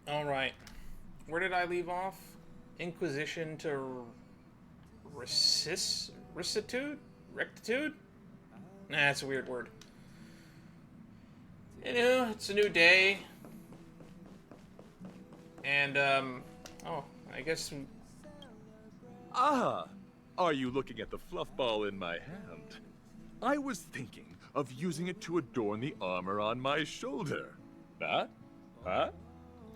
Alright. Where did I leave off? Inquisition to Rectitude? Rectitude? Nah, that's a weird word. It's a new day. And, oh, I guess... Ah, are you looking at the fluff ball in my hand? I was thinking of using it to adorn the armor on my shoulder. Huh? Huh?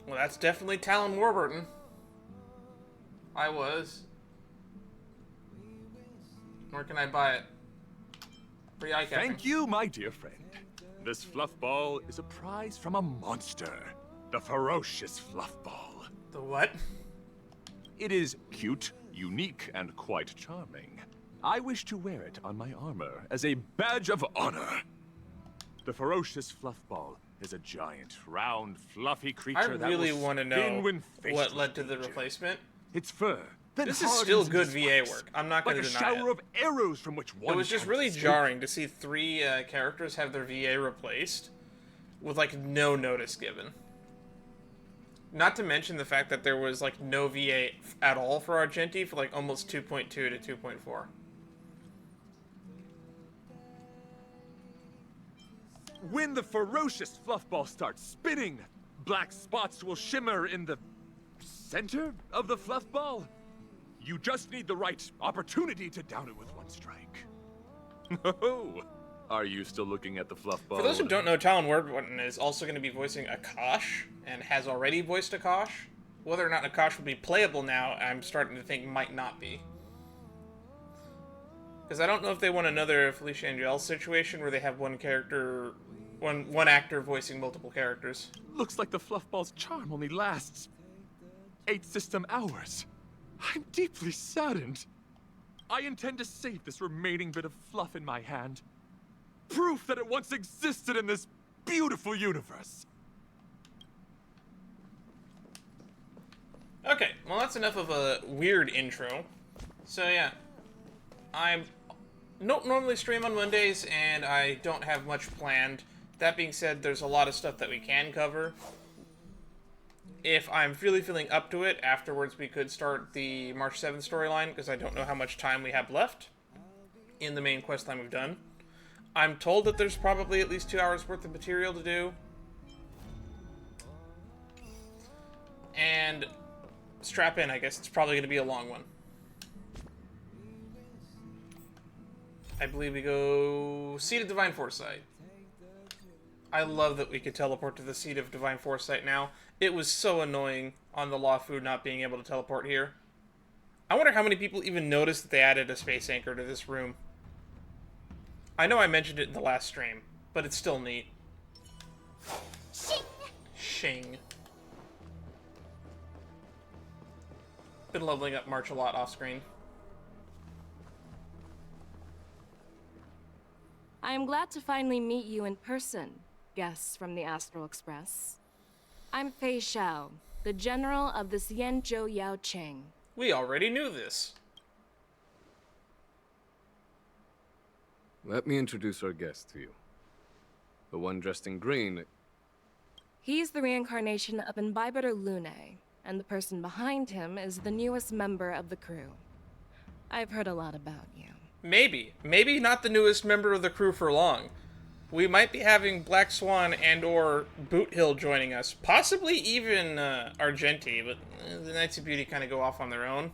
Well, that's definitely Talon Warburton. I was. Where can I buy it? Free eye catching. Thank you, my dear friend. This fluff ball is a prize from a monster. The ferocious fluff ball. The what? It is cute, unique, and quite charming. I wish to wear it on my armor as a badge of honor. The ferocious fluff ball is a giant, round, fluffy creature I really want to know what led to the danger. replacement. Its fur. This is still good VA work. I'm not going to deny it. Like a shower of arrows from which one It was just really jarring to see three characters have their VA replaced with, like, no notice given. Not to mention the fact that there was, like, no VA at all for Argenti for, like, almost 2.2 to 2.4. When the ferocious fluff ball starts spinning, black spots will shimmer in the center of the fluff ball. You just need the right opportunity to down it with one strike. Oh, are you still looking at the fluff ball? For those who don't know, Talon Warburton is also going to be voicing Akash, and has already voiced Akash. Whether or not Akash will be playable now, I'm starting to think might not be. Because I don't know if they want another Felicia Angel situation where they have one character, one actor voicing multiple characters. Looks like the fluff ball's charm only lasts 8 system hours. I'm deeply saddened. I intend to save this remaining bit of fluff in my hand. Proof that it once existed in this beautiful universe. Okay, well that's enough of a weird intro. So yeah, I don't normally stream on Mondays, and I don't have much planned. That being said, there's a lot of stuff that we can cover. If I'm really feeling up to it, afterwards we could start the March 7th storyline, because I don't know how much time we have left in the main quest line we've done. I'm told that there's probably at least 2 hours worth of material to do. And strap in, I guess it's probably going to be a long one. I believe we go Seat of Divine Foresight. I love that we could teleport to the Seat of Divine Foresight now. It was so annoying on the Law Food not being able to teleport here. I wonder how many people even noticed that they added a space anchor to this room. I know I mentioned it in the last stream, but it's still neat. Shing! Shing. Been leveling up March a lot off screen. I am glad to finally meet you in person, guests from the Astral Express. I'm Fei Xiao, the general of the Xianzhou Yao Cheng. We already knew this. Let me introduce our guest to you. The one dressed in green. He's the reincarnation of Imbibitor Lune, and the person behind him is the newest member of the crew. I've heard a lot about you. Maybe. Maybe not the newest member of the crew for long. We might be having Black Swan and or Boot Hill joining us. Possibly even Argenti, but the Knights of Beauty kind of go off on their own.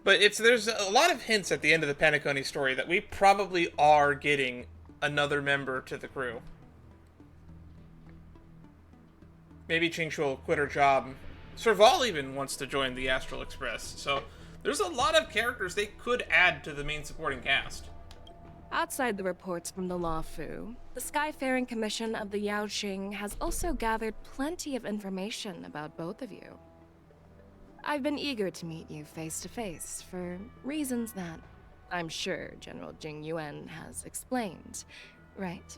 But there's a lot of hints at the end of the Penacony story that we probably are getting another member to the crew. Maybe Chingshu will quit her job. Serval even wants to join the Astral Express. So there's a lot of characters they could add to the main supporting cast. Outside the reports from the Law Fu, the Skyfaring Commission of the Yao Qing has also gathered plenty of information about both of you. I've been eager to meet you face to face for reasons that I'm sure General Jing Yuan has explained, right?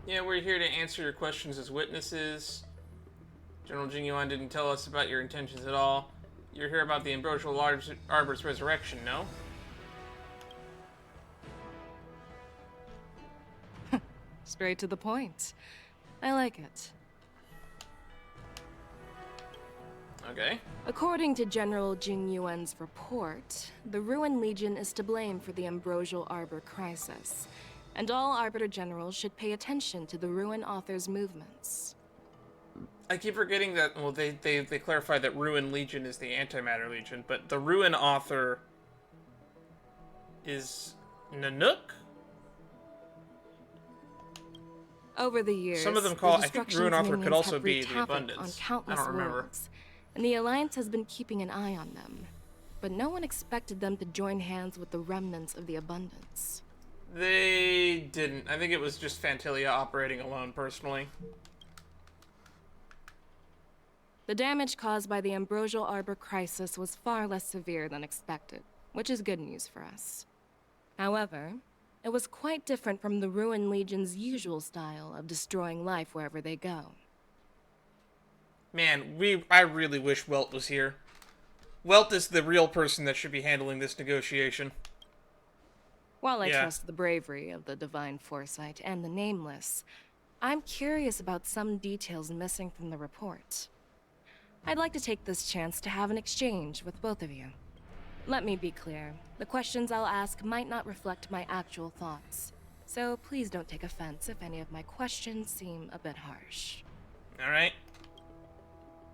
Yeah, we're here to answer your questions as witnesses. General Jing Yuan didn't tell us about your intentions at all. You're here about the Ambrosial Arbor's resurrection, no? Straight to the point. I like it. Okay. According to General Jing Yuan's report, the Ruin Legion is to blame for the Ambrosial Arbor crisis, and all Arbiter Generals should pay attention to the Ruin Author's movements. I keep forgetting that, well, they clarified that Ruin Legion is the Antimatter Legion, but the Ruin Author is Nanook? Over the years, Some of them call, the I think Destruction's Ruin Author minions could also have be wreaked the havoc Abundance. on countless I don't remember. worlds, and the Alliance has been keeping an eye on them. But no one expected them to join hands with the remnants of the Abundance. They didn't. I think it was just Fantilia operating alone, personally. The damage caused by the Ambrosial Arbor crisis was far less severe than expected, which is good news for us. However, it was quite different from the Ruin Legion's usual style of destroying life wherever they go. Man, I really wish Welt was here. Welt is the real person that should be handling this negotiation. While I Yeah. trust the bravery of the Divine Foresight and the Nameless, I'm curious about some details missing from the report. I'd like to take this chance to have an exchange with both of you. Let me be clear, the questions I'll ask might not reflect my actual thoughts, so please don't take offense if any of my questions seem a bit harsh. Alright?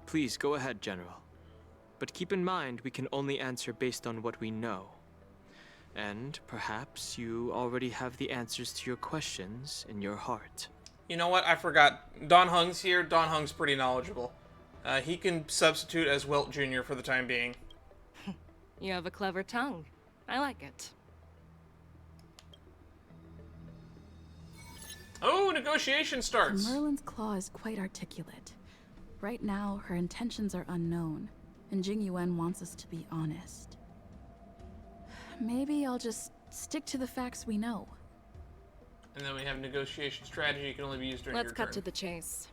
Please go ahead, General. But keep in mind, we can only answer based on what we know. And perhaps you already have the answers to your questions in your heart. You know what? I forgot. Don Hung's here. Don Hung's pretty knowledgeable. He can substitute as Welt Jr. for the time being. You have a clever tongue. I like it. Oh, negotiation starts. Merlin's claw is quite articulate. Right now, her intentions are unknown, and Jing Yuan wants us to be honest. Maybe I'll just stick to the facts we know. And then we have negotiation strategy can only be used during Let's your cut turn. to the chase.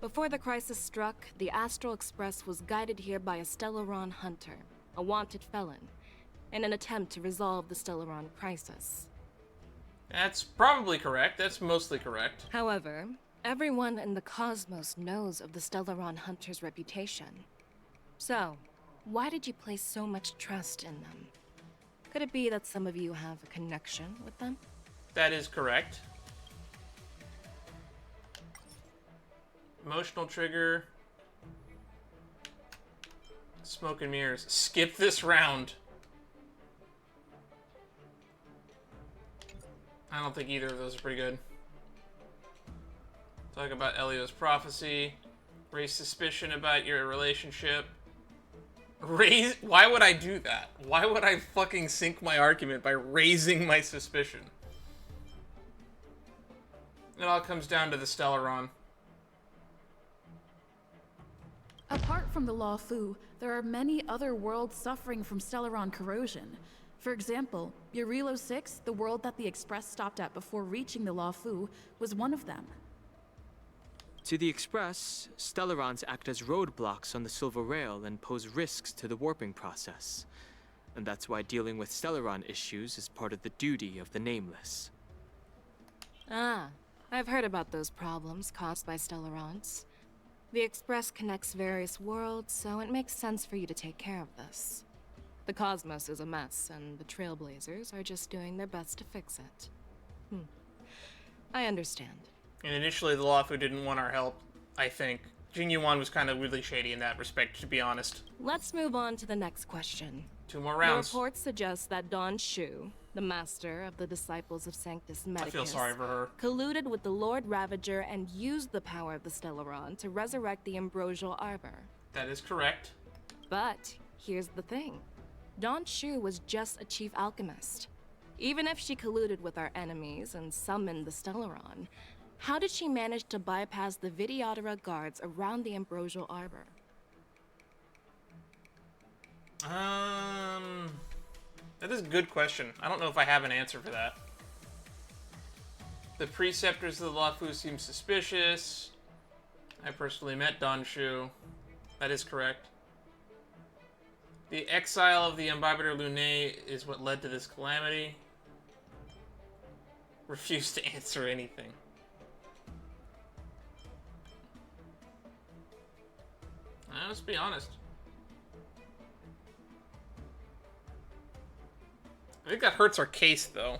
Before the crisis struck, the Astral Express was guided here by a Stellaron hunter, a wanted felon, in an attempt to resolve the Stellaron crisis. That's probably correct. That's mostly correct. However, everyone in the cosmos knows of the Stellaron hunter's reputation. So, why did you place so much trust in them? Could it be that some of you have a connection with them? That is correct. Emotional trigger. Smoke and mirrors. Skip this round. I don't think either of those are pretty good. Talk about Elio's prophecy. Raise suspicion about your relationship. Why would I do that? Why would I fucking sink my argument by raising my suspicion? It all comes down to the Stellaron. Apart from the Law Fu, there are many other worlds suffering from Stellaron corrosion. For example, Eurilo 6, the world that the Express stopped at before reaching the Law Fu, was one of them. To the Express, Stellarons act as roadblocks on the Silver Rail and pose risks to the warping process. And that's why dealing with Stellaron issues is part of the duty of the Nameless. Ah, I've heard about those problems caused by Stellarons. The Express connects various worlds, so it makes sense for you to take care of this. The cosmos is a mess, and the Trailblazers are just doing their best to fix it. I understand. And initially, the Lafu didn't want our help, I think. Jing Yuan was kind of really shady in that respect, to be honest. Let's move on to the next question. 2 more The rounds. report suggests that Don Shu, the master of the Disciples of Sanctus Medicus, I feel sorry for her. colluded with the Lord Ravager and used the power of the Stellaron to resurrect the Ambrosial Arbor. That is correct. But here's the thing. Don Shu was just a chief alchemist. Even if she colluded with our enemies and summoned the Stellaron, how did she manage to bypass the Videodora guards around the Ambrosial Arbor? That is a good question. I don't know if I have an answer for that. The preceptors of the Lafu seem suspicious. I personally met Don Shu. That is correct. The exile of the Imbibitor Lunae is what led to this calamity. Refuse to answer anything. Let's be honest. I think that hurts our case, though.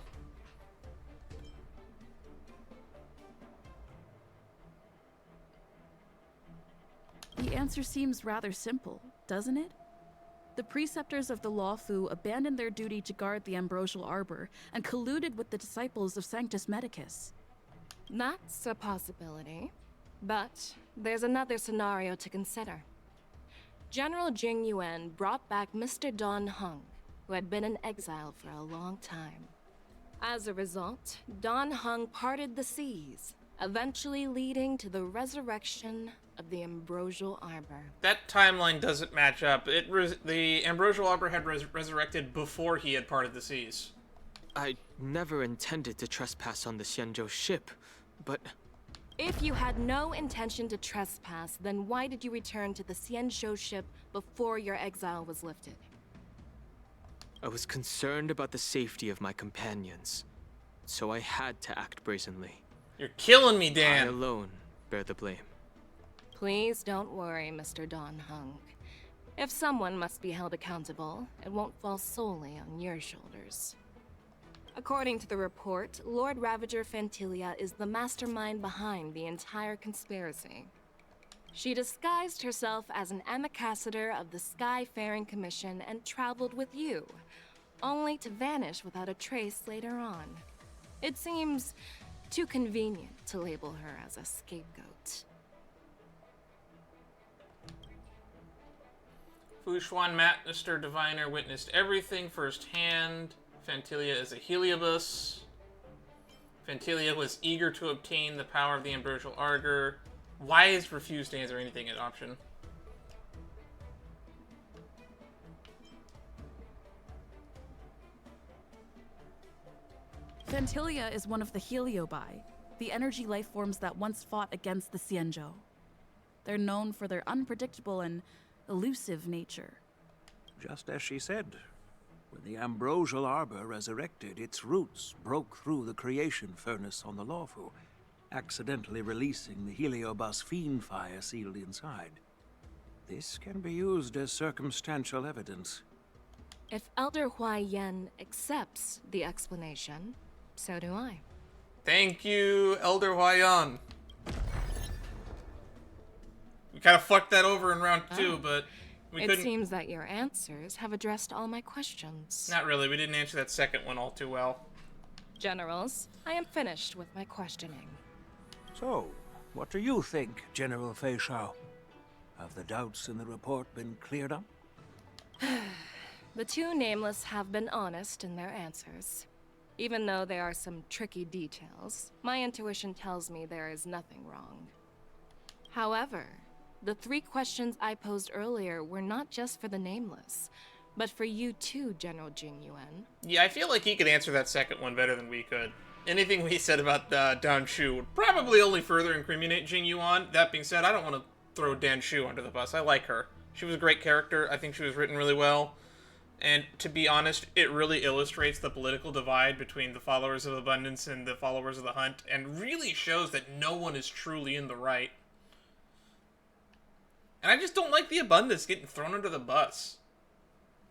The answer seems rather simple, doesn't it? The preceptors of the Law Fu abandoned their duty to guard the ambrosial arbor and colluded with the disciples of Sanctus Medicus. That's a possibility. But there's another scenario to consider. General Jing Yuan brought back Mr. Don Hung, who had been in exile for a long time. As a result, Don Hung parted the seas, eventually leading to the resurrection of the Ambrosial Arbor. That timeline doesn't match up. The Ambrosial Arbor had resurrected before he had parted the seas. I never intended to trespass on the Xianzhou ship, but If you had no intention to trespass, then why did you return to the Xianzhou ship before your exile was lifted? I was concerned about the safety of my companions, so I had to act brazenly. You're killing me, I Dan. alone bear the blame. Please don't worry, Mr. Don Hung. If someone must be held accountable, it won't fall solely on your shoulders. According to the report, Lord Ravager Fantilia is the mastermind behind the entire conspiracy. She disguised herself as an ambassador of the Skyfaring Commission and traveled with you, only to vanish without a trace later on. It seems too convenient to label her as a scapegoat. Fushuan Mr. Diviner witnessed everything firsthand. Fantilia is a Heliobus. Fantilia was eager to obtain the power of the Ambrosial Arbor. Why is refused to answer anything an option? Fantilia is one of the Heliobi, the energy life forms that once fought against the Xianzhou. They're known for their unpredictable and elusive nature. Just as she said, when the Ambrosial Arbor resurrected, its roots broke through the creation furnace on the Lawfu, accidentally releasing the Heliobus fiend fire sealed inside. This can be used as circumstantial evidence. If Elder Hua Yen accepts the explanation, so do I. Thank you, Elder Huayan. We kind of fucked that over in round 2, but we It couldn't... seems that your answers have addressed all my questions. Not really, we didn't answer that second one all too well. Generals, I am finished with my questioning. So, what do you think, General Fei Shao? Have the doubts in the report been cleared up? The two nameless have been honest in their answers. Even though there are some tricky details, my intuition tells me there is nothing wrong. However, the 3 questions I posed earlier were not just for the nameless, but for you too, General Jing Yuan. Yeah, I feel like he could answer that second one better than we could. Anything we said about Dan Shu would probably only further incriminate Jing Yuan. That being said, I don't want to throw Dan Shu under the bus. I like her. She was a great character. I think she was written really well. And to be honest, it really illustrates the political divide between the followers of Abundance and the followers of the Hunt, and really shows that no one is truly in the right. And I just don't like the Abundance getting thrown under the bus.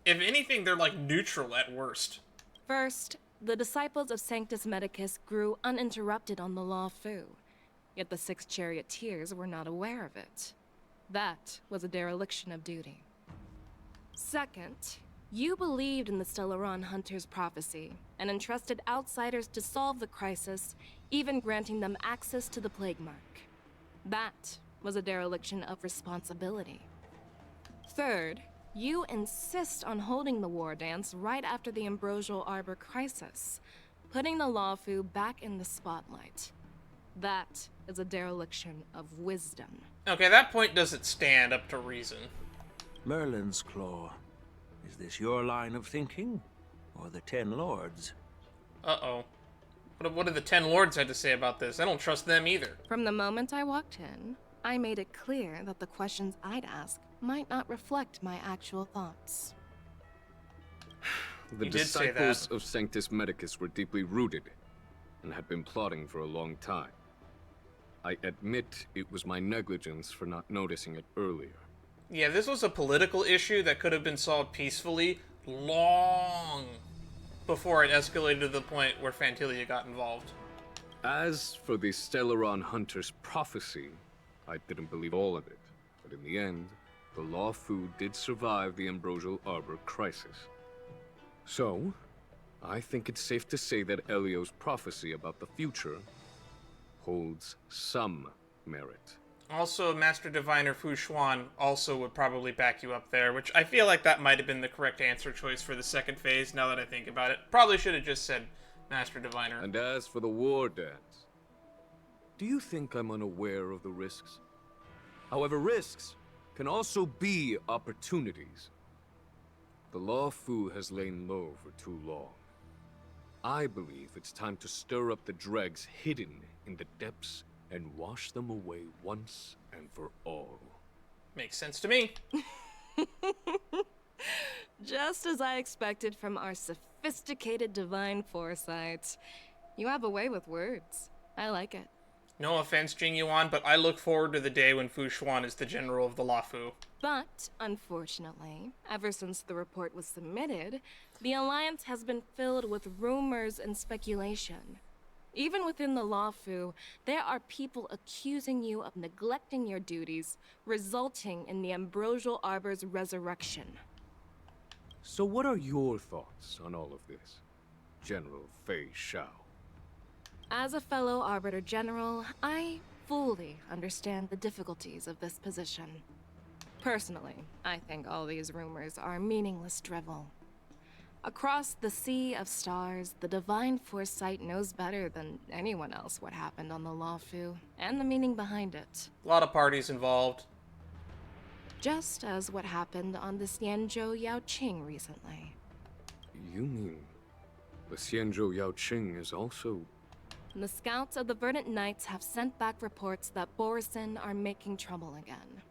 If anything, they're like neutral at worst. First, the disciples of Sanctus Medicus grew uninterrupted on the Law Fu, yet the 6 charioteers were not aware of it. That was a dereliction of duty. Second, you believed in the Stellaron Hunter's prophecy and entrusted outsiders to solve the crisis, even granting them access to the Plague Mark. That was a dereliction of responsibility. Third, you insist on holding the war dance right after the Ambrosial Arbor crisis, putting the Lawfu back in the spotlight. That is a dereliction of wisdom. Okay, that point doesn't stand up to reason. Merlin's Claw. Is this your line of thinking? Or the 10 Lords? Uh-oh. What did the 10 Lords have to say about this? I don't trust them either. From the moment I walked in, I made it clear that the questions I'd ask might not reflect my actual thoughts. The You did say disciples that. of Sanctus Medicus were deeply rooted and had been plotting for a long time. I admit it was my negligence for not noticing it earlier. Yeah, this was a political issue that could have been solved peacefully long before it escalated to the point where Phantilia got involved. As for the Stellaron Hunter's prophecy, I didn't believe all of it. But in the end, the Lawfu did survive the Ambrosial Arbor crisis. So, I think it's safe to say that Elio's prophecy about the future holds some merit. Also, Master Diviner Fu Xuan also would probably back you up there, which I feel like that might have been the correct answer choice for the second phase, now that I think about it. Probably should have just said Master Diviner. And as for the war dance, do you think I'm unaware of the risks? However, risks can also be opportunities. The Lawfu has lain low for too long. I believe it's time to stir up the dregs hidden in the depths and wash them away once and for all. Makes sense to me. Just as I expected from our sophisticated divine foresight. You have a way with words. I like it. No offense, Jing Yuan, but I look forward to the day when Fu Xuan is the general of the Lawfu. But, unfortunately, ever since the report was submitted, the Alliance has been filled with rumors and speculation. Even within the Lawfu, there are people accusing you of neglecting your duties, resulting in the Ambrosial Arbor's resurrection. So what are your thoughts on all of this, General Fei Shao? As a fellow Arbiter General, I fully understand the difficulties of this position. Personally, I think all these rumors are meaningless drivel. Across the sea of stars, the divine foresight knows better than anyone else what happened on the Lawfu, and the meaning behind it. A lot of parties involved. Just as what happened on the Xianzhou Yaoqing recently. You mean the Xianzhou Yaoqing is also... The scouts of the Verdant Knights have sent back reports that Borisin are making trouble again.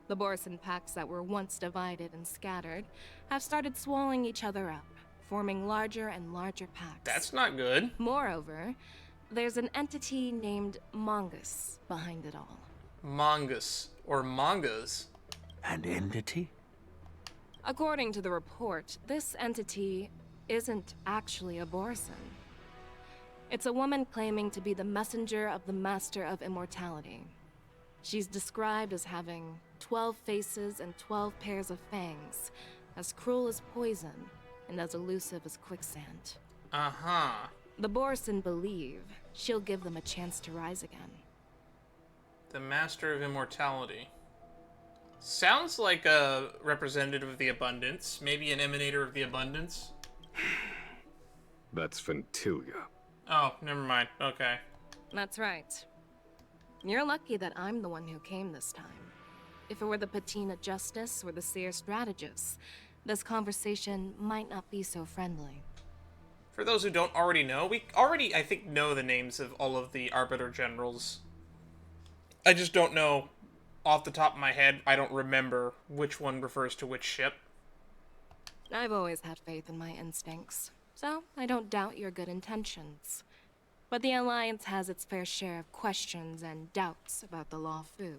The Borisin packs that were once divided and scattered have started swallowing each other up, forming larger and larger packs. That's not good. Moreover, there's an entity named Mongus behind it all. Mongus. Or mangas. An entity? According to the report, this entity isn't actually a Borisin. It's a woman claiming to be the messenger of the Master of Immortality. She's described as having 12 faces and 12 pairs of fangs, as cruel as poison, and as elusive as quicksand. Uh-huh. The Borisin believe she'll give them a chance to rise again. The Master of Immortality. Sounds like a representative of the Abundance. Maybe an emanator of the Abundance. That's Phantilia. Oh, never mind. Okay. That's right. You're lucky that I'm the one who came this time. If it were the Patina Justice or the Seer Strategist, this conversation might not be so friendly. For those who don't already know, we already, I think, know the names of all of the Arbiter Generals. I just don't know, off the top of my head, I don't remember which one refers to which ship. I've always had faith in my instincts, so I don't doubt your good intentions. But the Alliance has its fair share of questions and doubts about the Lawfu.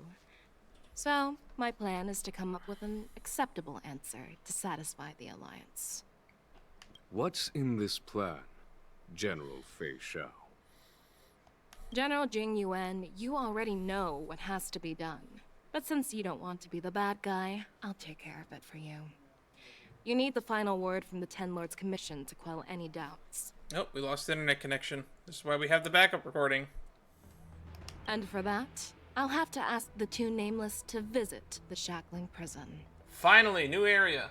So, my plan is to come up with an acceptable answer to satisfy the Alliance. What's in this plan, General Fei Shao? General Jing Yuan, you already know what has to be done. But since you don't want to be the bad guy, I'll take care of it for you. You need the final word from the Ten Lords Commission to quell any doubts. Nope, we lost the internet connection. This is why we have the backup recording. And for that, I'll have to ask the two Nameless to visit the Shackling Prison. Finally, new area.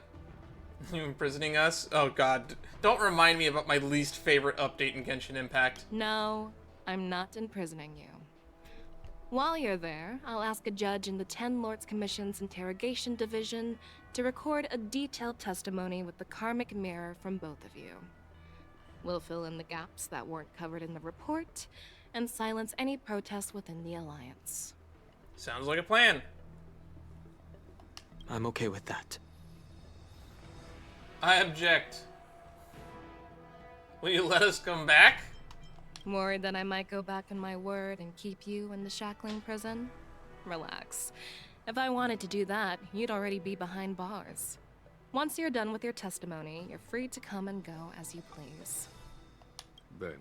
You imprisoning us? Oh god, don't remind me about my least favorite update in Genshin Impact. No, I'm not imprisoning you. While you're there, I'll ask a judge in the Ten Lords Commission's Interrogation Division to record a detailed testimony with the karmic mirror from both of you. We'll fill in the gaps that weren't covered in the report, and silence any protests within the Alliance. Sounds like a plan. I'm okay with that. I object. Will you let us come back? Worried that I might go back on my word and keep you in the Shackling Prison? Relax. If I wanted to do that, you'd already be behind bars. Once you're done with your testimony, you're free to come and go as you please. Then,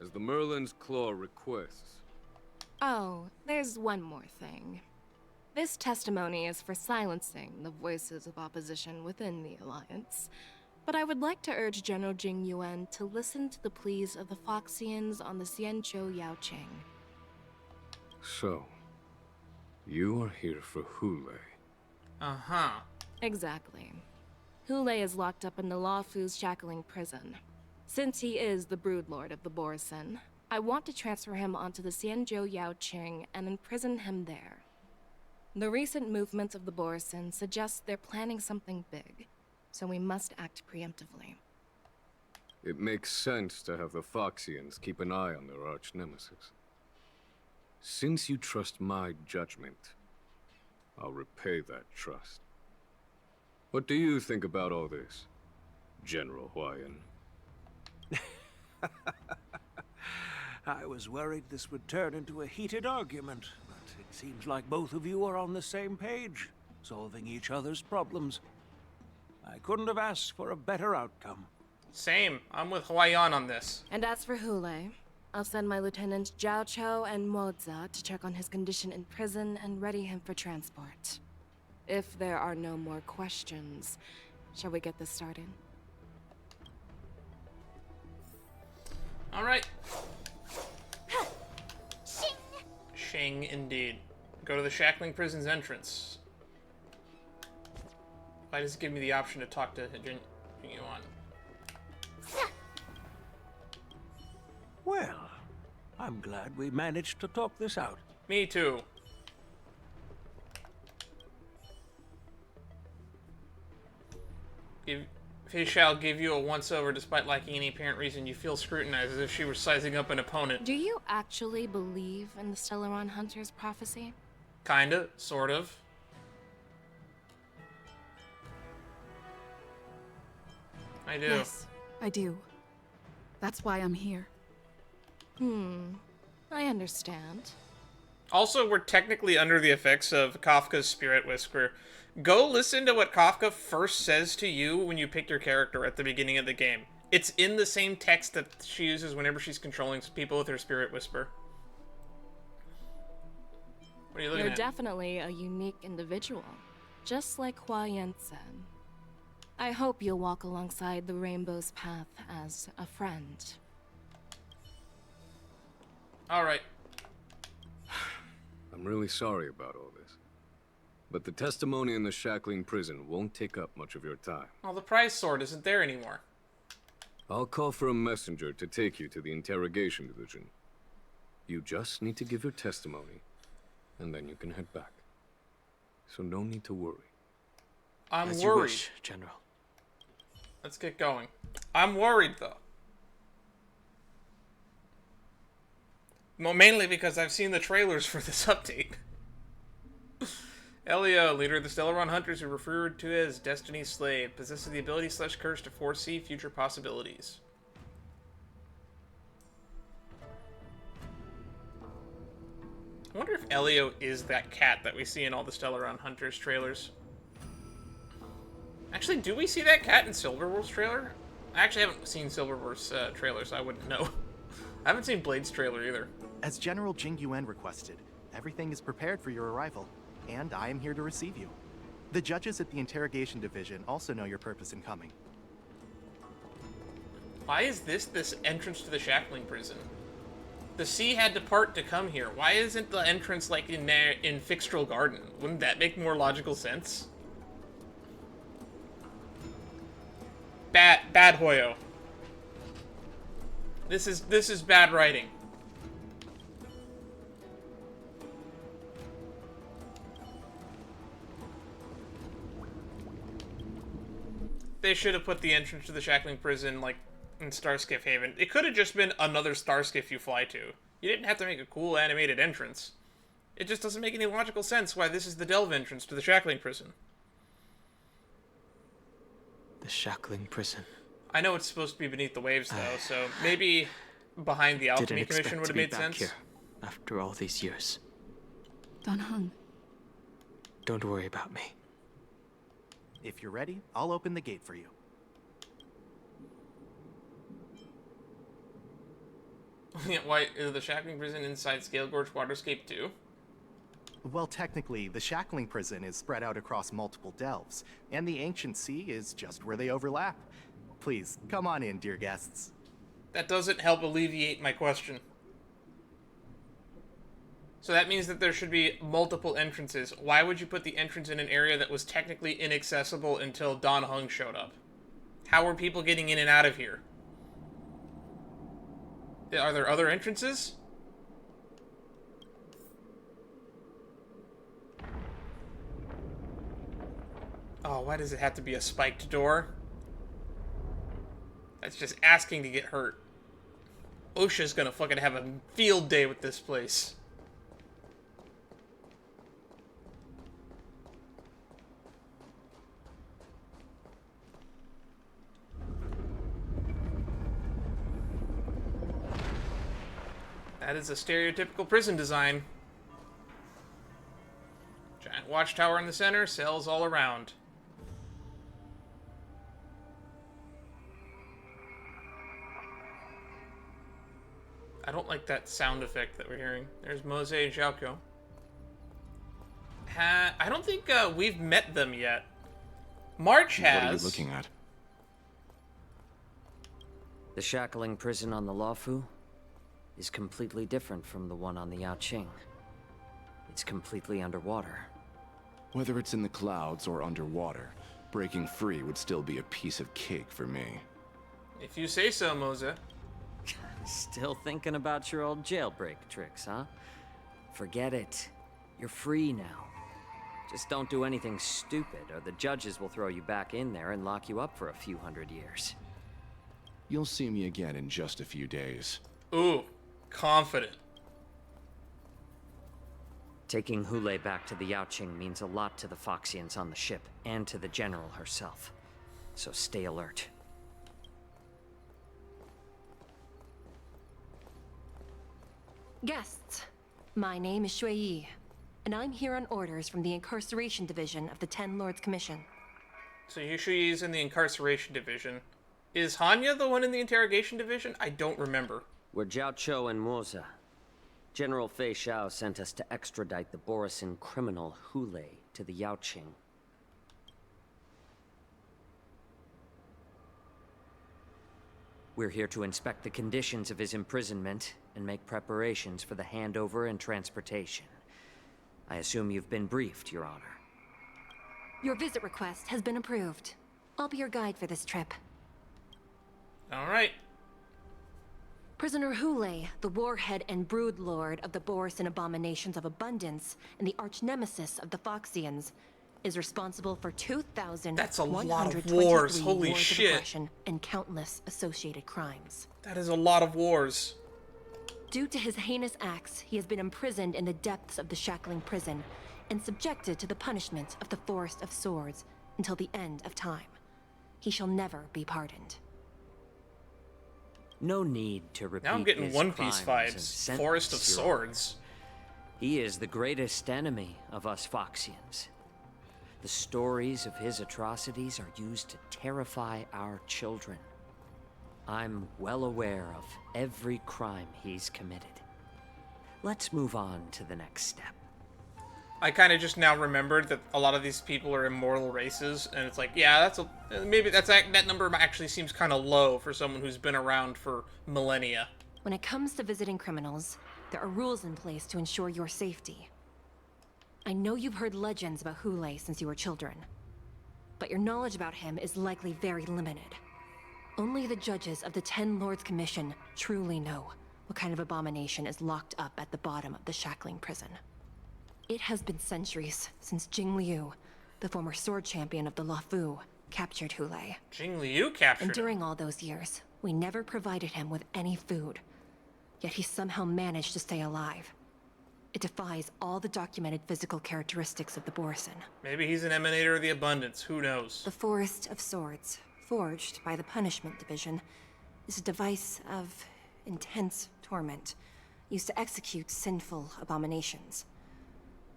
as the Merlin's Claw requests, Oh, there's one more thing. This testimony is for silencing the voices of opposition within the Alliance. But I would like to urge General Jing Yuan to listen to the pleas of the Foxians on the Xianzhou Yaoqing. so, you are here for Hule. Uh-huh. Exactly. Hule is locked up in the Luofu's Shackling Prison. Since he is the broodlord of the Borsen, I want to transfer him onto the Xianzhou Yaoqing and imprison him there. The recent movements of the Borsen suggest they're planning something big, so we must act preemptively. It makes sense to have the Foxians keep an eye on their arch-nemesis. Since you trust my judgment, I'll repay that trust. What do you think about all this, General Huayan? I was worried this would turn into a heated argument, but it seems like both of you are on the same page, solving each other's problems. I couldn't have asked for a better outcome. Same. I'm with Huayan on this. And as for Hule, I'll send my lieutenants Zhao Chou and Moza to check on his condition in prison and ready him for transport. If there are no more questions, shall we get this started? All right. Shing, indeed. Go to the Shackling Prison's entrance. Why does it give me the option to talk to Jing Yuan? Well, I'm glad we managed to talk this out. Me too. He shall give you a once-over despite lacking any apparent reason. You feel scrutinized as if she were sizing up an opponent. Do you actually believe in the Stellaron Hunter's prophecy? Kinda, sort of. I do. Yes, I do. That's why I'm here. I understand. Also, we're technically under the effects of Kafka's Spirit Whisper. Go listen to what Kafka first says to you when you pick your character at the beginning of the game. It's in the same text that she uses whenever she's controlling people with her Spirit Whisper. What are you looking You're at? definitely a unique individual, just like Huayan said. I hope you'll walk alongside the Rainbow's path as a friend. Alright. I'm really sorry about all this. But the testimony in the Shackling Prison won't take up much of your time. Well, the prize sword isn't there anymore. I'll call for a messenger to take you to the interrogation division. You just need to give your testimony, and then you can head back. So no need to worry. I'm As you worried. wish, General. Let's get going. I'm worried, though. Well, mainly because I've seen the trailers for this update. Elio, leader of the Stellaron Hunters, who referred to as Destiny's Slave, possesses the ability/curse to foresee future possibilities. I wonder if Elio is that cat that we see in all the Stellaron Hunters trailers. Actually, do we see that cat in Silverwolf's trailer? I actually haven't seen Silverwolf's trailer, so I wouldn't know. I haven't seen Blade's trailer either. As General Jing Yuan requested, everything is prepared for your arrival, and I am here to receive you. The judges at the interrogation division also know your purpose in coming. Why is this entrance to the Shackling Prison? The sea had to part to come here. Why isn't the entrance like in there in Fixtral Garden? Wouldn't that make more logical sense? Bad Hoyo. This is bad writing. They should have put the entrance to the Shackling Prison, like, in Starskiff Haven. It could have just been another Starskiff you fly to. You didn't have to make a cool animated entrance. It just doesn't make any logical sense why this is the Delve entrance to the Shackling Prison. The Shackling Prison. I know it's supposed to be beneath the waves, though, so maybe behind the Alchemy Didn't Commission expect would to have be made back sense. here after all these years. Don Hung, Don't worry about me. If you're ready, I'll open the gate for you. Why is the Shackling Prison inside Scale Gorge Waterscape too? Well, technically, the Shackling Prison is spread out across multiple delves, and the Ancient Sea is just where they overlap. Please, come on in, dear guests. That doesn't help alleviate my question. So that means that there should be multiple entrances. Why would you put the entrance in an area that was technically inaccessible until Don Hung showed up? How were people getting in and out of here? Are there other entrances? Oh, why does it have to be a spiked door? That's just asking to get hurt. OSHA's gonna fucking have a field day with this place. That is a stereotypical prison design. Giant watchtower in the center, cells all around. I don't like that sound effect that we're hearing. There's Mose and Xiaoko. I don't think we've met them yet. March has. What are you looking at? The Shackling Prison on the Luofu is completely different from the one on the Yaoqing. It's completely underwater. Whether it's in the clouds or underwater, breaking free would still be a piece of cake for me. If you say so, Mose. Still thinking about your old jailbreak tricks, huh? Forget it. You're free now. Just don't do anything stupid, or the judges will throw you back in there and lock you up for a few hundred years. You'll see me again in just a few days. Ooh, confident. Taking Hule back to the Yaoqing means a lot to the Foxians on the ship, and to the General herself. So stay alert. Guests, my name is Shui Yi, and I'm here on orders from the Incarceration Division of the Ten Lords Commission. So Yushui is in the Incarceration Division. Is Hanya the one in the Interrogation Division? I don't remember. We're Jiao Cho and Moza. General Fei Xiao sent us to extradite the Borisin criminal Hule to the Yaoqing. We're here to inspect the conditions of his imprisonment and make preparations for the handover and transportation. I assume you've been briefed, Your Honor. Your visit request has been approved. I'll be your guide for this trip. Alright. Prisoner Hule, the warhead and brood lord of the Borisin abominations of abundance and the arch-nemesis of the Foxians, is responsible for 2,123 That's a lot of wars. Holy wars shit. of aggression and countless associated crimes. That is a lot of wars. Due to his heinous acts, he has been imprisoned in the depths of the Shackling Prison and subjected to the punishment of the Forest of Swords until the end of time. He shall never be pardoned. No need to repeat Now I'm getting his One Piece crimes and vibes. Forest of sentence, Your Honor. Swords. He is the greatest enemy of us Foxians. The stories of his atrocities are used to terrify our children. I'm well aware of every crime he's committed. Let's move on to the next step. I kind of just now remembered that a lot of these people are immortal races, and it's like, yeah, that's a maybe that number actually seems kind of low for someone who's been around for millennia. When it comes to visiting criminals, there are rules in place to ensure your safety. I know you've heard legends about Hule since you were children, but your knowledge about him is likely very limited. Only the judges of the Ten Lords Commission truly know what kind of abomination is locked up at the bottom of the Shackling Prison. It has been centuries since Jing Liu, the former sword champion of the Luofu, captured Hule. Jing Liu captured And him. during all those years, we never provided him with any food. Yet he somehow managed to stay alive. It defies all the documented physical characteristics of the Borisin. Maybe he's an emanator of the abundance. Who knows? The Forest of Swords, forged by the Punishment Division, is a device of intense torment, used to execute sinful abominations.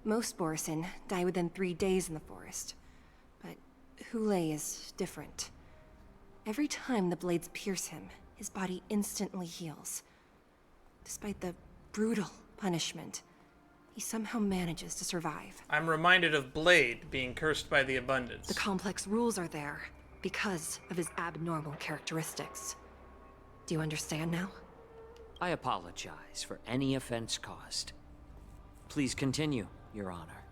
Most Borisin die within 3 days in the forest, but Hule is different. Every time the blades pierce him, his body instantly heals. Despite the brutal punishment, he somehow manages to survive. I'm reminded of Blade being cursed by the abundance. The complex rules are there because of his abnormal characteristics. Do you understand now? I apologize for any offense caused. Please continue, Your Honor.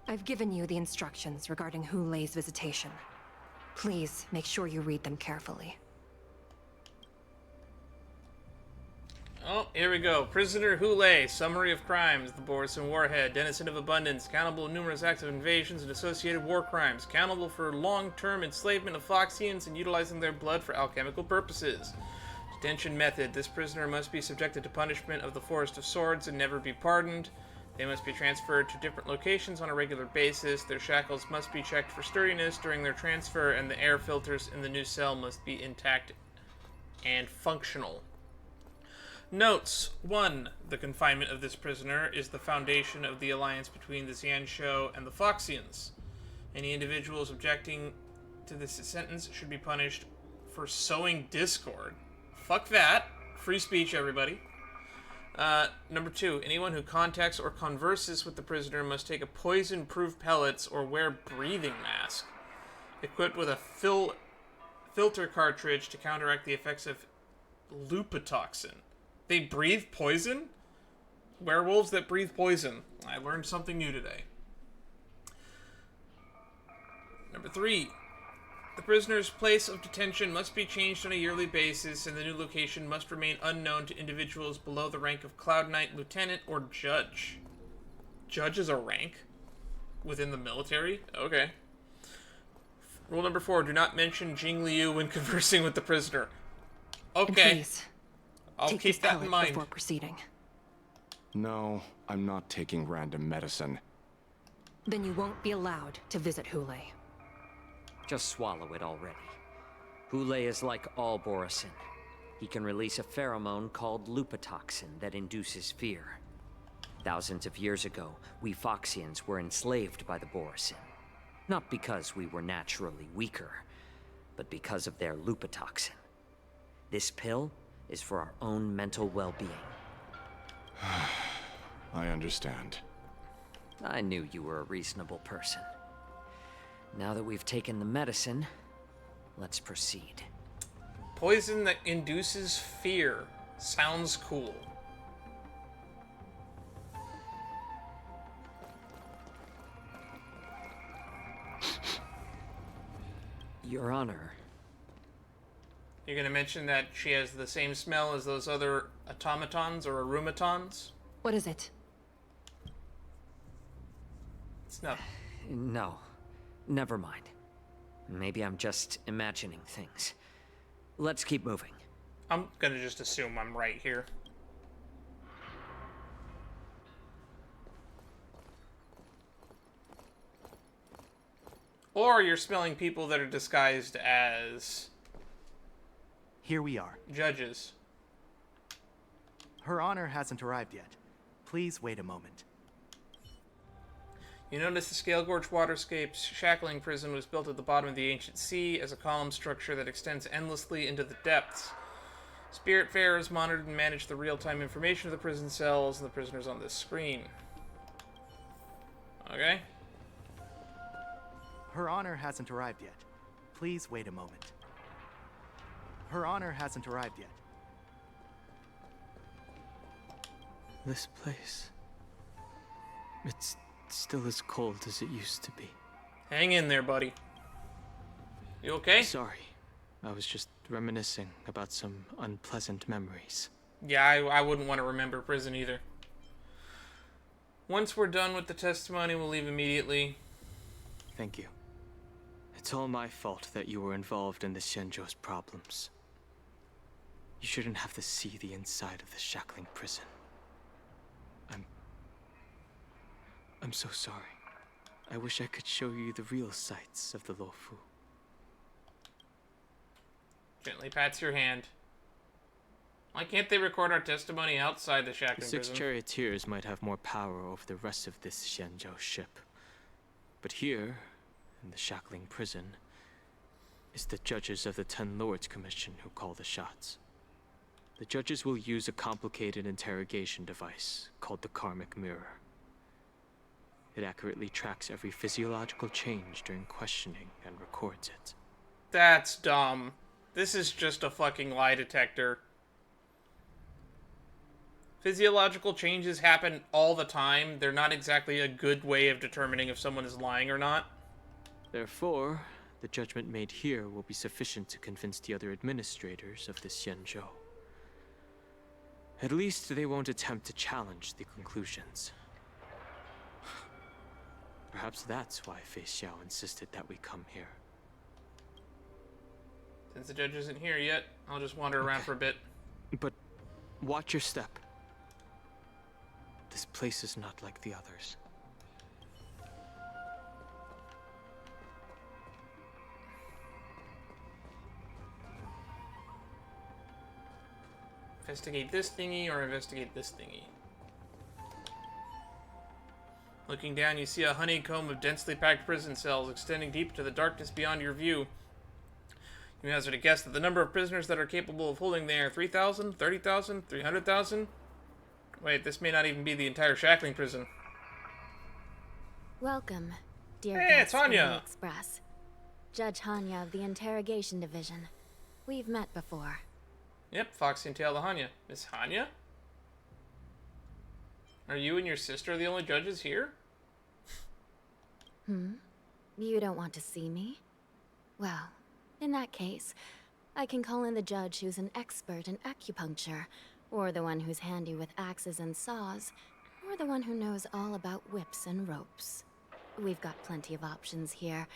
I've given you the instructions regarding Hule's visitation. Please make sure you read them carefully. Oh, here we go. Prisoner Hule, summary of crimes. The Borison Warhead, denizen of abundance, accountable in numerous acts of invasions and associated war crimes, accountable for long-term enslavement of Foxians and utilizing their blood for alchemical purposes. Detention method. This prisoner must be subjected to punishment of the Forest of Swords and never be pardoned. They must be transferred to different locations on a regular basis. Their shackles must be checked for sturdiness during their transfer, and the air filters in the new cell must be intact and functional. Notes. 1. The confinement of this prisoner is the foundation of the alliance between the Xianzhou and the Foxians. Any individuals objecting to this sentence should be punished for sowing discord. Fuck that. Free speech, everybody. Number 2. Anyone who contacts or converses with the prisoner must take a poison-proof pellets or wear breathing mask, equipped with a filter cartridge to counteract the effects of lupatoxin. They breathe poison? Werewolves that breathe poison. I learned something new today. Number 3. The prisoner's place of detention must be changed on a yearly basis, and the new location must remain unknown to individuals below the rank of Cloud Knight, Lieutenant, or Judge. Judge is a rank? Within the military? Okay. Rule number 4. Do not mention Jing Liu when conversing with the prisoner. Okay. And please, I'll take keep this that in pellet mind. before proceeding. No, I'm not taking random medicine. Then you won't be allowed to visit Hule. Just swallow it already. Hule is like all Borison. He can release a pheromone called lupatoxin that induces fear. Thousands of years ago, we Foxians were enslaved by the Borison. Not because we were naturally weaker, but because of their lupatoxin. This pill is for our own mental well-being. I understand. I knew you were a reasonable person. Now that we've taken the medicine, let's proceed. Poison that induces fear. Sounds cool. Your Honor. You're gonna mention that she has the same smell as those other automatons or arumatons? What is it? It's not. No. Never mind. Maybe I'm just imagining things. Let's keep moving. I'm gonna just assume I'm right here. Or you're smelling people that are disguised as Here we are. judges. Her Honor hasn't arrived yet. Please wait a moment. You notice the Scale Gorge Waterscape's Shackling Prison was built at the bottom of the ancient sea as a column structure that extends endlessly into the depths. Spiritfarers monitored and managed the real-time information of the prison cells and the prisoners on this screen. Okay. Her Honor hasn't arrived yet. Please wait a moment. Her Honor hasn't arrived yet. This place. It's still as cold as it used to be. Hang in there, buddy. You okay? Sorry. I was just reminiscing about some unpleasant memories. Yeah, I wouldn't want to remember prison either. Once we're done with the testimony, we'll leave immediately. Thank you. It's all my fault that you were involved in the Xianzhou's problems. You shouldn't have to see the inside of the Shackling Prison. I'm so sorry. I wish I could show you the real sights of the Luofu. Gently pats your hand. Why can't they record our testimony outside the The Shackling 6 Prison? charioteers might have more power over the rest of this Xianzhou ship. But here, in the Shackling Prison, is the judges of the Ten Lords Commission who call the shots. The judges will use a complicated interrogation device called the Karmic Mirror. It accurately tracks every physiological change during questioning and records it. That's dumb. This is just a fucking lie detector. Physiological changes happen all the time. They're not exactly a good way of determining if someone is lying or not. Therefore, the judgment made here will be sufficient to convince the other administrators of this Xianzhou. At least they won't attempt to challenge the conclusions. Perhaps that's why Fei Xiao insisted that we come here. Since the judge isn't here yet, I'll just wander around for a bit. But watch your step. This place is not like the others. Investigate this thingy or investigate this thingy. Looking down, you see a honeycomb of densely packed prison cells extending deep to the darkness beyond your view. You hazard a guess that the number of prisoners that are capable of holding there 3,000, 30,000, 300,000? Wait, this may not even be the entire Shackling Prison. Welcome, dear Hey, guests it's from the Hanya. Express. Judge Hanya of the Interrogation Division. We've met before. Yep, Foxy and Tail the Hanya. Miss Hanya? Are you and your sister the only judges here? You don't want to see me? Well, in that case, I can call in the judge who's an expert in acupuncture, or the one who's handy with axes and saws, or the one who knows all about whips and ropes. We've got plenty of options here,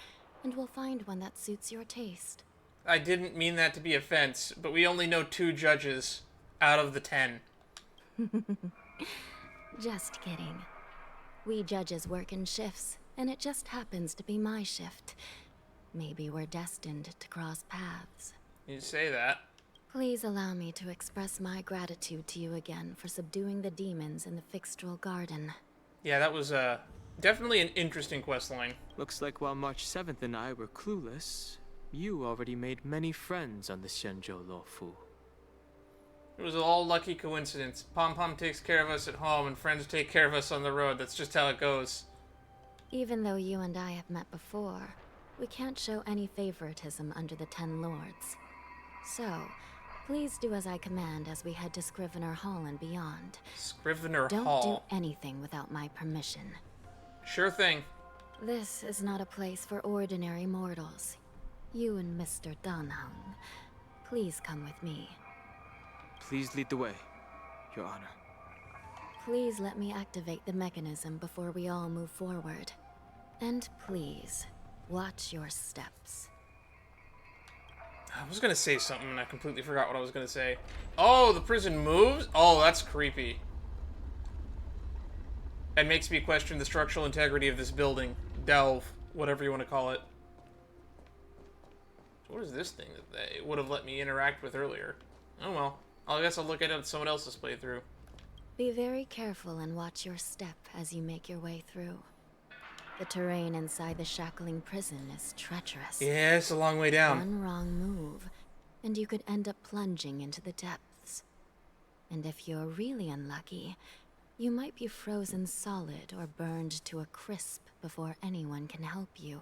and we'll find one that suits your taste. I didn't mean that to be offense, but we only know 2 judges out of the 10. Just kidding. We judges work in shifts, and it just happens to be my shift. Maybe we're destined to cross paths. You say that. Please allow me to express my gratitude to you again for subduing the demons in the Fixtral Garden. Yeah, that was definitely an interesting questline. Looks like while March 7th and I were clueless, you already made many friends on the Xianzhou Luofu. It was all lucky coincidence. Pom Pom takes care of us at home, and friends take care of us on the road. That's just how it goes. Even though you and I have met before, we can't show any favoritism under the Ten Lords. So, please do as I command as we head to Scrivener Hall and beyond. Scrivener Don't Hall. do anything without my permission. Sure thing. This is not a place for ordinary mortals. You and Mr. Danheng, please come with me. Please lead the way, Your Honor. Please let me activate the mechanism before we all move forward. And please, watch your steps. I was gonna say something and I completely forgot what I was gonna say. Oh, the prison moves? Oh, that's creepy. It makes me question the structural integrity of this building. Delve, whatever you want to call it. So what is this thing that they would have let me interact with earlier? Oh well. I guess I'll look at it on someone else's playthrough. Be very careful and watch your step as you make your way through. The terrain inside the Shackling Prison is treacherous. Yeah, it's a long way down. One wrong move, and you could end up plunging into the depths. And if you're really unlucky, you might be frozen solid or burned to a crisp before anyone can help you.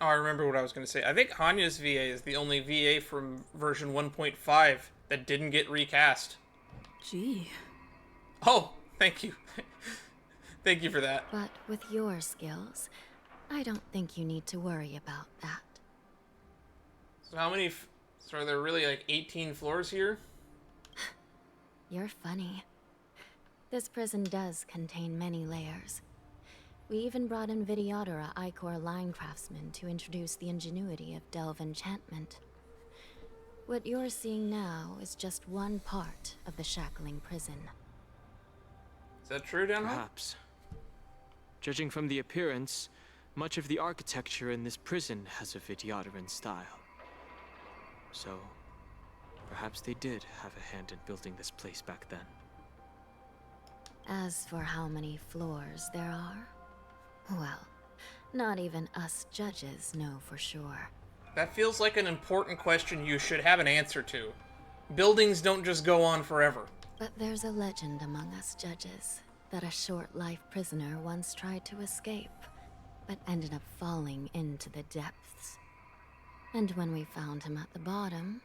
Oh, I remember what I was going to say. I think Hanya's VA is the only VA from version 1.5 that didn't get recast. Gee. Oh, thank you. Thank you for that. But with your skills, I don't think you need to worry about that. So how many... So are there really like 18 floors here? You're funny. This prison does contain many layers. We even brought in Videodora Icor line craftsmen to introduce the ingenuity of Delve enchantment. What you're seeing now is just one part of the Shackling Prison. Is that true, down home? Perhaps. Judging from the appearance, much of the architecture in this prison has a Vidyadoran style. So, perhaps they did have a hand in building this place back then. As for how many floors there are, well, Not even us judges know for sure. That feels like an important question you should have an answer to. Buildings don't just go on forever. But there's a legend among us judges that a short-life prisoner once tried to escape, but ended up falling into the depths. And when we found him at the bottom,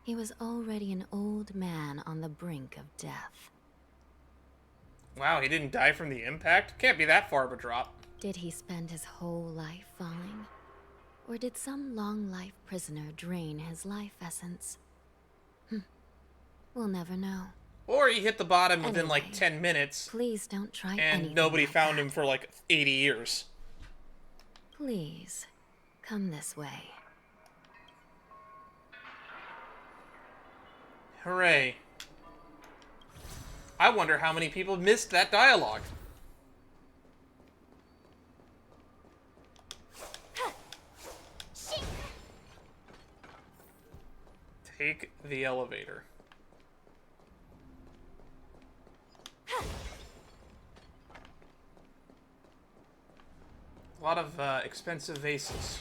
he was already an old man on the brink of death. Wow, he didn't die from the impact? Can't be that far of a drop. Did he spend his whole life falling? Or did some long-life prisoner drain his life essence? We'll never know. Or he hit the bottom within like Anyway, 10 minutes, Please don't try and anything nobody like found that. him for like 80 years. Please, come this way. Hooray. I wonder how many people missed that dialogue. Take the elevator. A lot of expensive vases.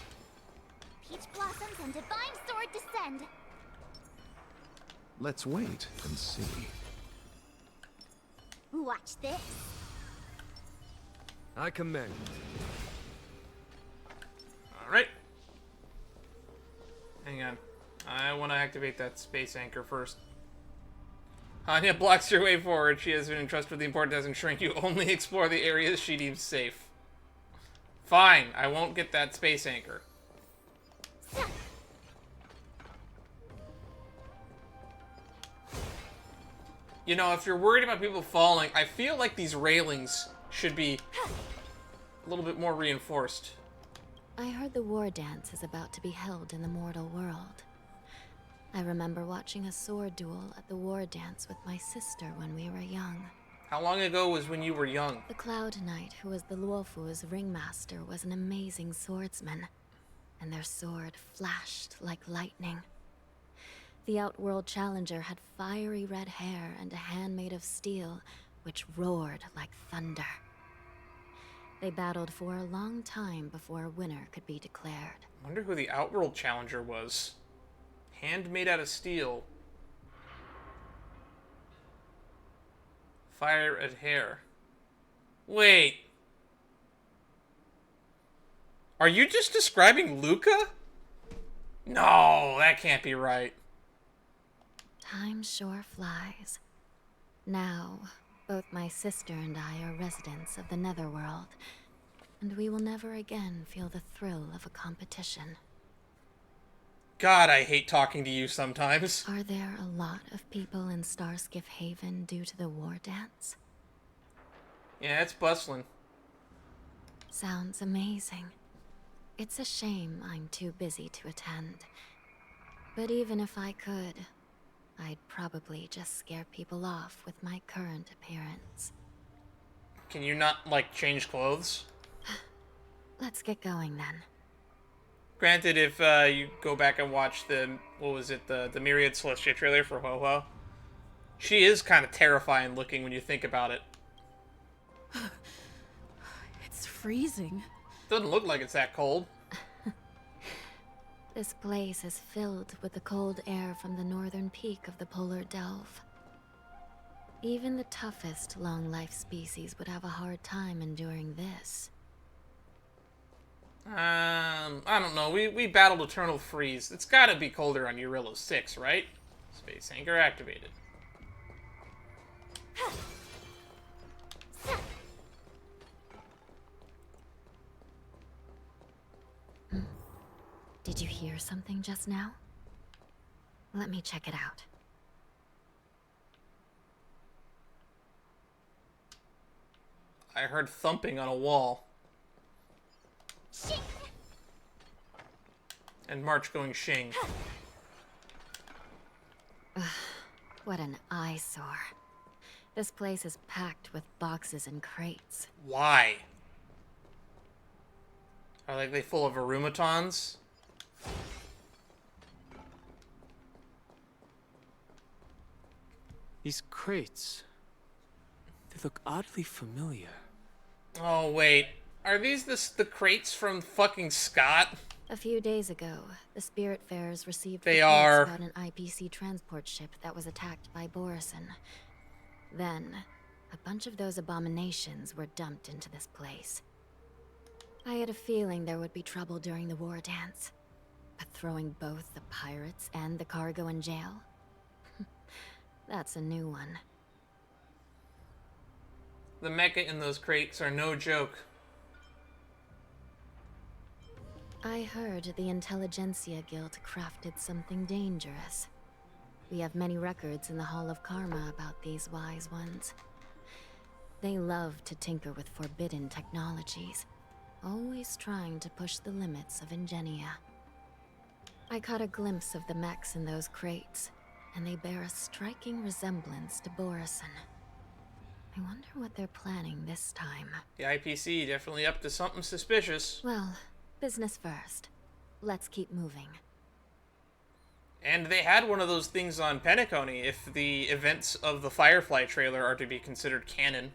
Peach blossoms and divine sword descend. Let's wait and see. Watch this. I commend. Alright. Hang on. I want to activate that space anchor first. Anya blocks your way forward. She has been entrusted with the important task of ensuring you only explore the areas she deems safe. Fine, I won't get that space anchor. You know, if you're worried about people falling, I feel like these railings should be a little bit more reinforced. I heard the war dance is about to be held in the mortal world. I remember watching a sword duel at the war dance with my sister when we were young. How long ago was when you were young? The Cloud Knight, who was the Luofu's ringmaster, was an amazing swordsman, and their sword flashed like lightning. The Outworld Challenger had fiery red hair and a hand made of steel, which roared like thunder. They battled for a long time before a winner could be declared. I wonder who the Outworld Challenger was. Hand made out of steel. Fire at hair. Wait. Are you just describing Luca? No, that can't be right. Time sure flies. Now, both my sister and I are residents of the Netherworld, and we will never again feel the thrill of a competition. God, I hate talking to you sometimes. Are there a lot of people in Starskiff Haven due to the war dance? Yeah, it's bustling. Sounds amazing. It's a shame I'm too busy to attend. But even if I could, I'd probably just scare people off with my current appearance. Can you not, like, change clothes? Let's get going then. Granted, if you go back and watch the, what was it, the Myriad Celestia trailer for Ho-Ho, she is kind of terrifying looking when you think about it. It's freezing. Doesn't look like it's that cold. This place is filled with the cold air from the northern peak of the polar delve. Even the toughest long-life species would have a hard time enduring this. I don't know. We battled Eternal Freeze. It's gotta be colder on Eurillo 6, right? Space anchor activated. Did you hear something just now? Let me check it out. I heard thumping on a wall. Shing! And March going shing. What an eyesore. This place is packed with boxes and crates. Why? Are they full of arumatons? These crates, they look oddly familiar. Oh, wait. Are these the crates from fucking Scott? A few days ago, the Spiritfarers received They reports are. about an IPC transport ship that was attacked by Borison. Then, a bunch of those abominations were dumped into this place. I had a feeling there would be trouble during the war dance. But throwing both the pirates and the cargo in jail? That's a new one. The mecha in those crates are no joke. I heard the Intelligentsia Guild crafted something dangerous. We have many records in the Hall of Karma about these wise ones. They love to tinker with forbidden technologies, always trying to push the limits of Ingenia. I caught a glimpse of the mechs in those crates, and they bear a striking resemblance to Borison. I wonder what they're planning this time. The IPC definitely up to something suspicious. Well, business first. Let's keep moving. And they had one of those things on Penacony if the events of the Firefly trailer are to be considered canon.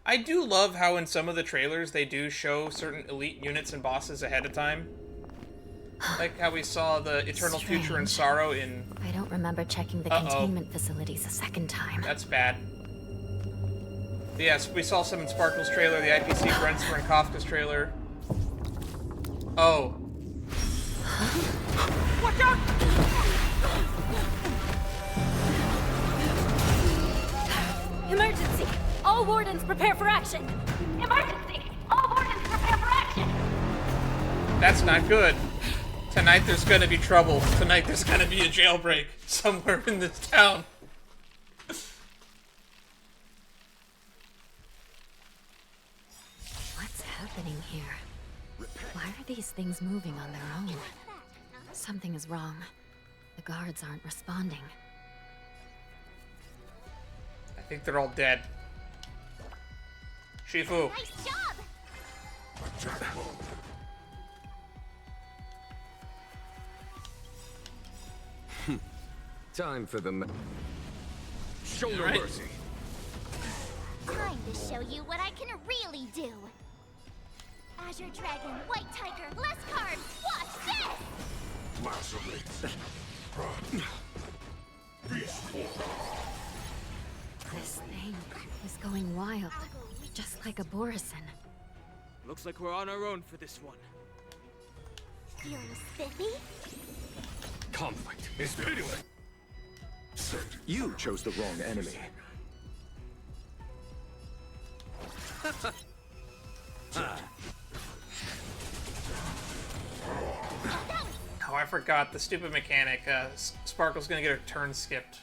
I do love how in some of the trailers they do show certain elite units and bosses ahead of time. Like how we saw the Eternal Future and Sorrow in... I don't remember checking the containment facilities a second time. That's bad. But yes, we saw some in Sparkle's trailer, the IPC Brentster and Kafka's trailer. Oh. Watch out! Emergency! All wardens prepare for action! Emergency! All wardens prepare for action! That's not good. Tonight there's gonna be trouble. Tonight there's gonna be a jailbreak somewhere in this town. What's happening here? Why are these things moving on their own? Something is wrong. The guards aren't responding. I think they're all dead. Shifu. Nice job! Time for the show no Right. mercy. Time to show you what I can really do. Azure Dragon, White Tiger, less cards. Watch This thing is going wild, just like a Borison. Looks like we're on our own for this one. this! Feeling spiffy? Conflict is pitiless. You chose the wrong enemy. Oh, I forgot the stupid mechanic. Sparkle's gonna get her turn skipped.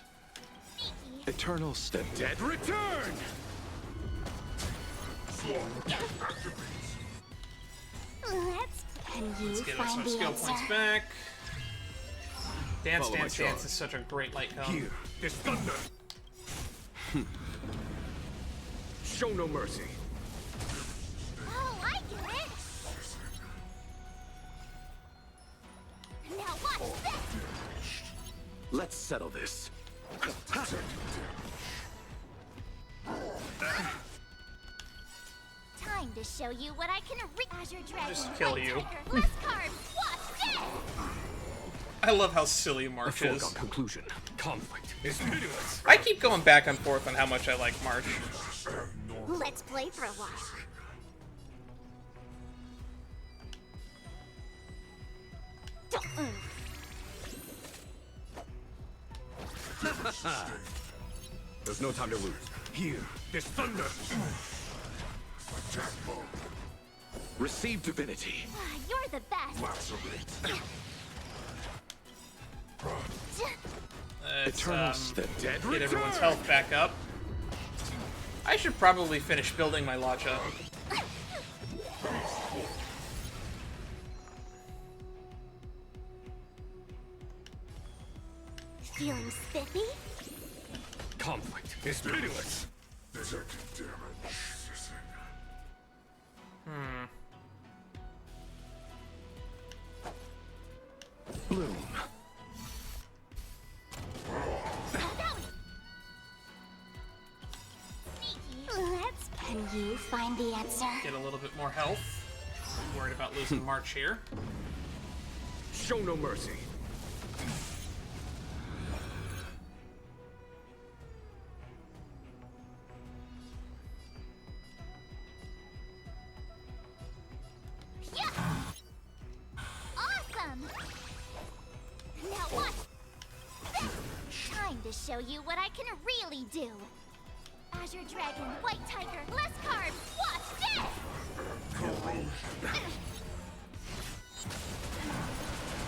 Eternal step. Dead return! Can you Let's get us find some the skill answer? points back. Dance, Follow my dance, charge. dance is such a great light cone. Here, this thunder! Show no mercy. Oh, I get it! Now watch this! Let's settle this. Time to show you what I can Azure Dragon, Just kill White you. Tiger, less cards. Watch this! I love how silly A March is. foregone conclusion. Conflict is pitiless. I keep going back and forth on how much I like March. Let's play for a while. There's no time to lose. Here, this thunder! Receive divinity. You're the best. Let's Eternal step. Dead get everyone's return! health back up. I should probably finish building my Lacha. Feeling spiffy? Conflict is pitiless. Bloom. Can you find find the answer. Get a little bit more health. Worried about losing March here. Show no mercy. Yeah! Awesome! Now what? Time to show you what I can really do. Azure Dragon, White Tiger, less carbs, watch this!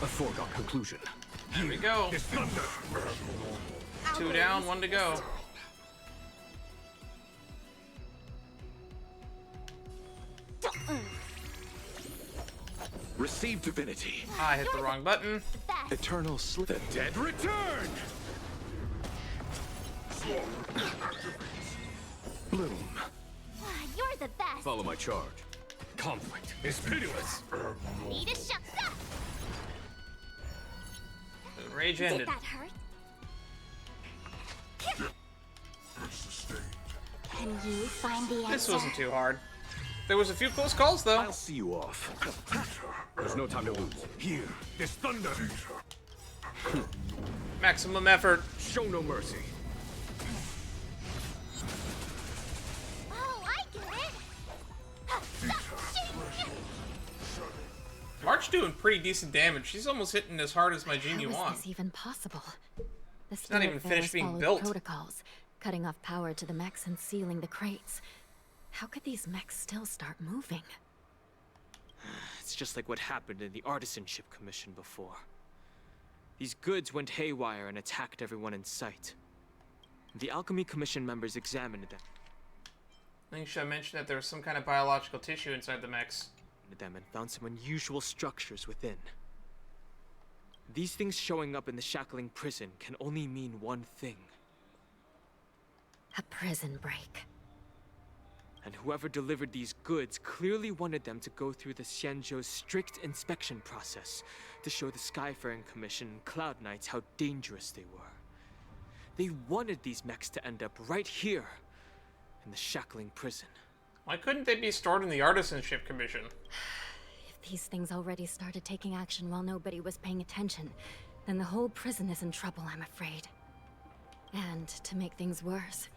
A foregone conclusion. Here we go. Two down, one to go. Receive divinity. I hit the wrong button. Eternal slip. The dead return! Bloom. You're the best. Follow my charge. Conflict is pitiless. Need a shot. The rage Did ended. that hurt? Can you find the answer? This wasn't too hard. There was a few close calls though. I'll see you off. There's no time to lose. Here, this thunder. Maximum effort. Show no mercy. Oh, I get it. March doing pretty decent damage. She's almost hitting as hard as my Genie How Wand. is this even possible? The It's not even Spirit finished being followed built. protocols, cutting off power to the mechs and sealing the crates. How could these mechs still start moving? It's just like what happened in the Artisanship Commission before. These goods went haywire and attacked everyone in sight. The Alchemy Commission members examined I think should mention that there was some kind of biological tissue inside the mechs. them and found some unusual structures within. These things showing up in the Shackling Prison can only mean one thing. A prison break. And whoever delivered these goods clearly wanted them to go through the Xianzhou's strict inspection process to show the Skyfaring Commission and Cloud Knights how dangerous they were. They wanted these mechs to end up right here, in the Shackling Prison. Why couldn't they be stored in the Artisanship Commission? If these things already started taking action while nobody was paying attention, then the whole prison is in trouble, I'm afraid. And to make things worse,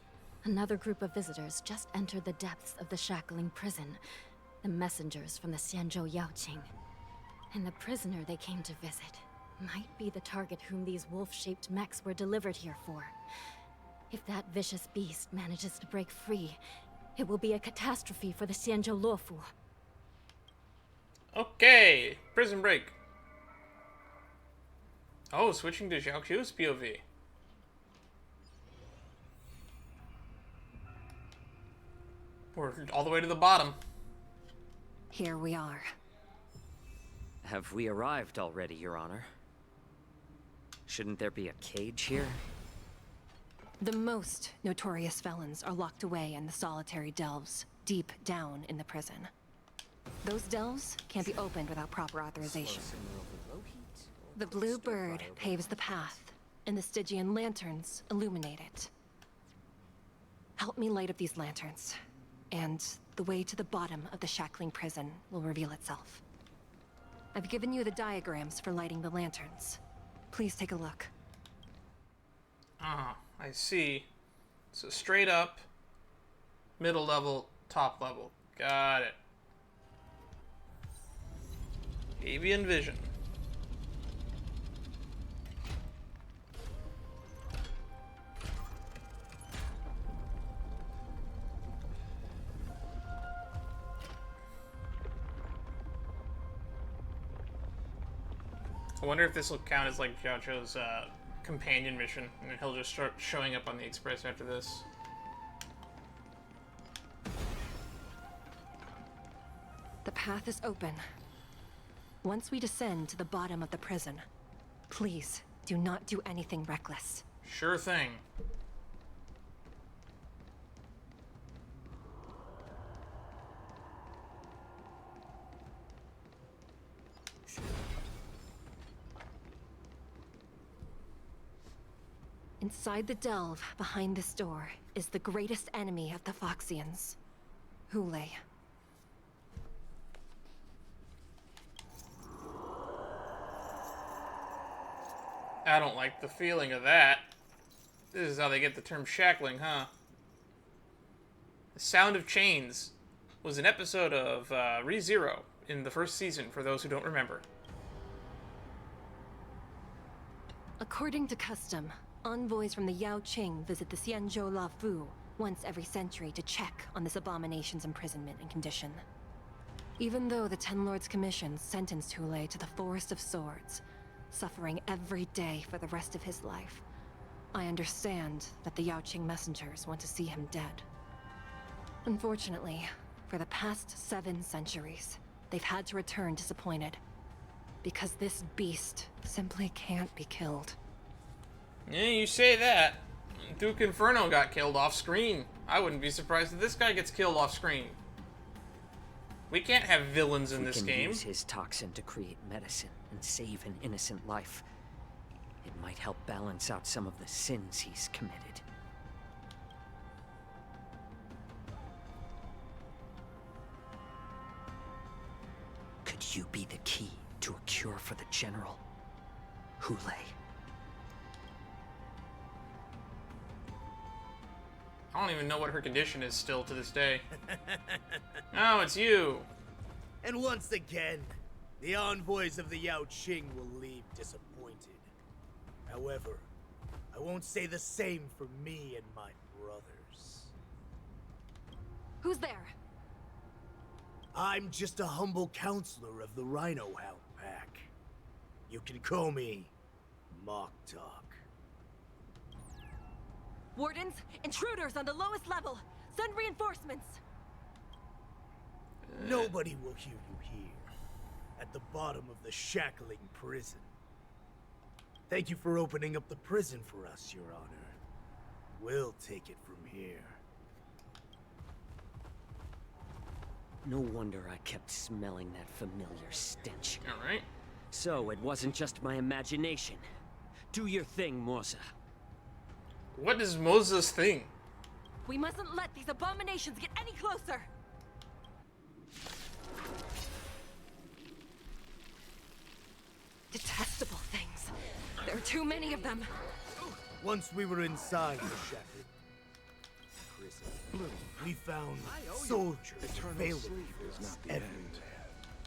another group of visitors just entered the depths of the Shackling Prison, the messengers from the Xianzhou Yaoqing. And the prisoner they came to visit might be the target whom these wolf-shaped mechs were delivered here for. If that vicious beast manages to break free, it will be a catastrophe for the Xianzhou Luofu. Okay, prison break. Oh, switching to Zhao Qiu's POV. We're all the way to the bottom. Here we are. Have we arrived already, Your Honor? Shouldn't there be a cage here? The most notorious felons are locked away in the solitary delves, deep down in the prison. Those delves can't be opened without proper authorization. The blue bird paves the path, and the Stygian lanterns illuminate it. Help me light up these lanterns, and the way to the bottom of the Shackling Prison will reveal itself. I've given you the diagrams for lighting the lanterns. Please take a look. Ah, I see. So straight up, middle level, top level. Got it. Avian vision. I wonder if this will count as like Jiaoqiu's companion mission, and then he'll just start showing up on the Express after this. The path is open. Once we descend to the bottom of the prison, please do not do anything reckless. Sure thing. Inside the delve, behind this door, is the greatest enemy of the Foxians. Hule. I don't like the feeling of that. This is how they get the term shackling, huh? The Sound of Chains was an episode of ReZero in the first season, for those who don't remember. According to custom, envoys from the Yao Qing visit the Xianzhou La Fu once every century to check on this abomination's imprisonment and condition. Even though the Ten Lords Commission sentenced Hule to the Forest of Swords, suffering every day for the rest of his life, I understand that the Yao Qing messengers want to see him dead. Unfortunately, for the past 7 centuries, they've had to return disappointed. Because this beast simply can't be killed. Yeah, you say that. Duke Inferno got killed off screen. I wouldn't be surprised if this guy gets killed off screen. We can't have villains in this game. Use his toxin to create medicine and save an innocent life. It might help balance out some of the sins he's committed. Could you be the key to a cure for the General? Hule. I don't even know what her condition is still to this day. Oh, it's you. And once again, the envoys of the Yao Qing will leave disappointed. However, I won't say the same for me and my brothers. Who's there? I'm just a humble counselor of the Rhino Hound Pack. You can call me Mock Talk. Wardens, intruders on the lowest level. Send reinforcements. Nobody will hear you here, at the bottom of the Shackling Prison. Thank you for opening up the prison for us, Your Honor. We'll take it from here. No wonder I kept smelling that familiar stench. All right. So it wasn't just my imagination. Do your thing, Morza. What is Moses' thing? We mustn't let these abominations get any closer. Detestable things. There are too many of them. Once we were inside the Shackling Prison, we found soldiers failing everywhere.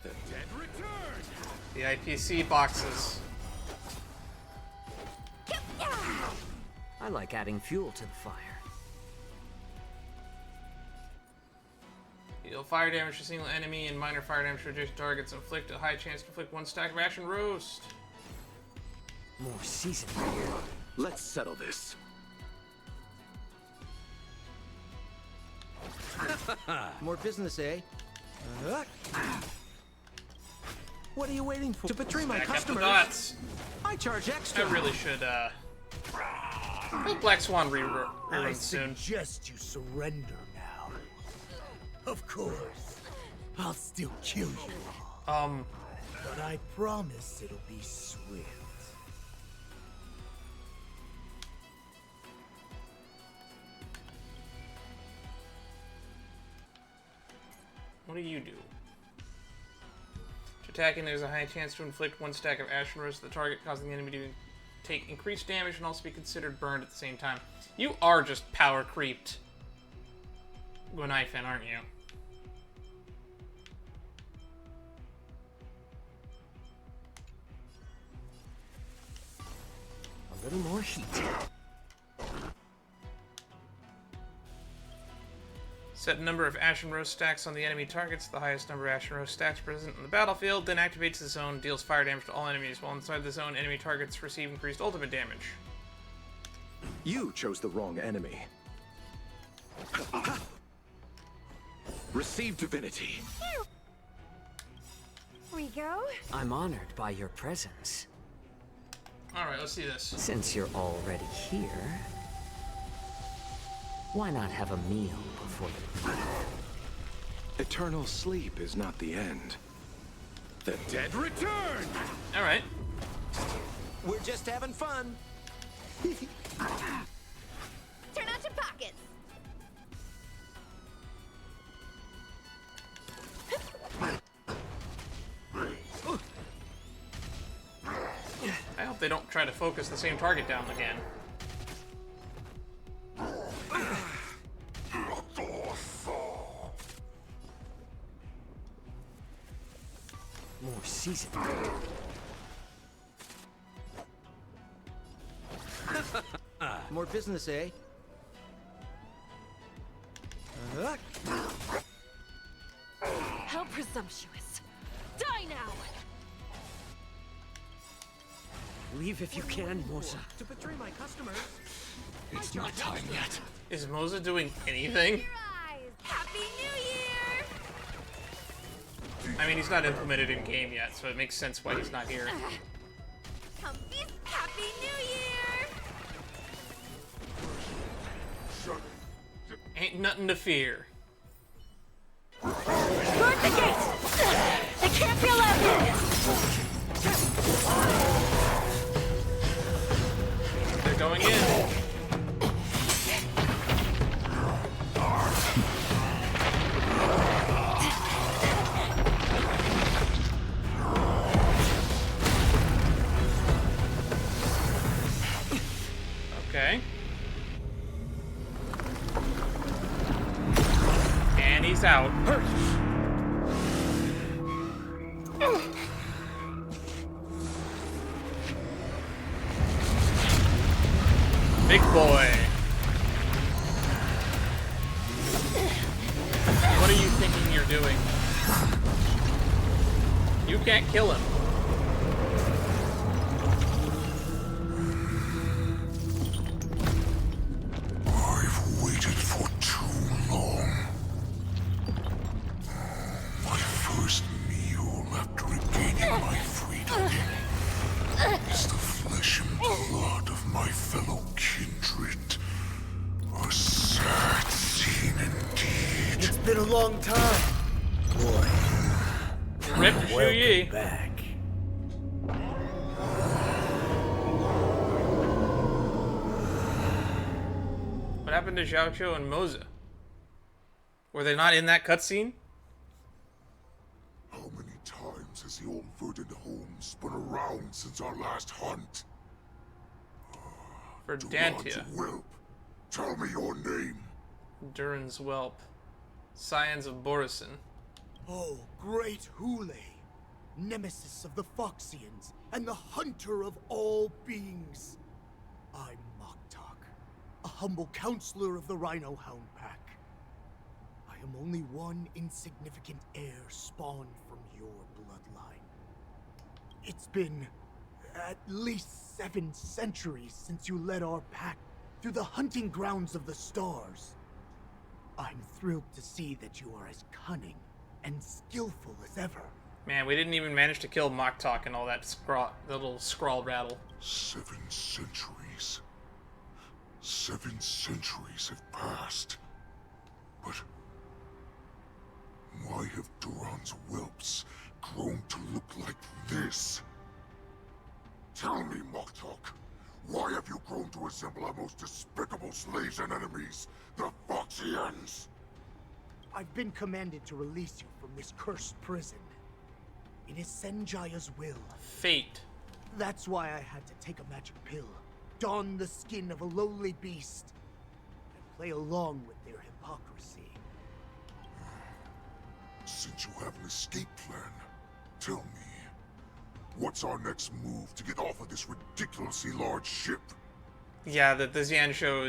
The dead return! The IPC boxes. I like adding fuel to the fire. Deal fire damage to a single enemy and minor fire damage to adjacent targets. Inflict a high chance to inflict 1 stack of Ashen Roast. More seasoning. Let's settle this. More business, eh? What are you waiting for? To betray my Stack up the customers? dots. I charge extra. I really should, Black Swan I rerun soon. suggest you surrender now. Of course, I'll still kill you all. But I promise it'll be swift. What do you do? To attacking, there's a high chance to inflict 1 stack of Ashen Roast to the target, causing the enemy to take increased damage and also be considered burned at the same time. You are just power creeped, Gwenaifen, aren't you? A little more heat. Set a number of Ashen Roast stacks on the enemy targets. The highest number of Ashen Roast stacks present on the battlefield then activates the zone, deals fire damage to all enemies. While inside the zone, enemy targets receive increased ultimate damage. You chose the wrong enemy. Receive divinity. Here we go. I'm honored by your presence. Alright, let's see this. Since you're already here, why not have a meal before you leave? Eternal sleep is not the end. The dead return! Alright. We're just having fun. Turn out your pockets. hope they don't try to focus the same target down again. More season. More business, eh? How presumptuous. Die now! Leave if you can, Mosa. To betray my customers. It's not time yet. Is Moza doing anything? Happy New Year! I mean, he's not implemented in game yet, so it makes sense why he's not here. Come feast. Happy New Year! Ain't nothing to fear. Guard the gate! They can't be allowed in! They're going in. Okay. And he's out. Big boy. What are you thinking you're doing? You can't kill him. I've waited for too long. My first meal after regaining my freedom is the flesh and blood of my fellow kindred. A sad scene indeed. It's been a long time, boy. Rip Shu-Yi. Welcome back. What happened to Xiao Qiu and Moza? Were they not in that cutscene? How many times has the old verdant home spun around since our last hunt? Verdantia. Whelp, tell me your name. Durin's Whelp. Scions of Borison. Oh, great Hule, nemesis of the Foxians, and the hunter of all beings. I'm Moktok, a humble counselor of the Rhino Hound Pack. I am only one insignificant heir spawned from your bloodline. It's been at least 7 centuries since you led our pack through the hunting grounds of the stars. I'm thrilled to see that you are as cunning and skillful as ever. Man, we didn't even manage to kill Moktok and all that little scrawl rattle. 7 centuries. 7 centuries have passed. But why have Duran's whelps grown to look like this? Tell me, Moktok, why have you grown to resemble our most despicable slaves and enemies, the Foxians? I've been commanded to release you from this cursed prison. It is Senjaya's will. Fate. That's why I had to take a magic pill, don the skin of a lowly beast, and play along with their hypocrisy. Since you have an escape plan, tell me, what's our next move to get off of this ridiculously large ship? Yeah, the Xianzhou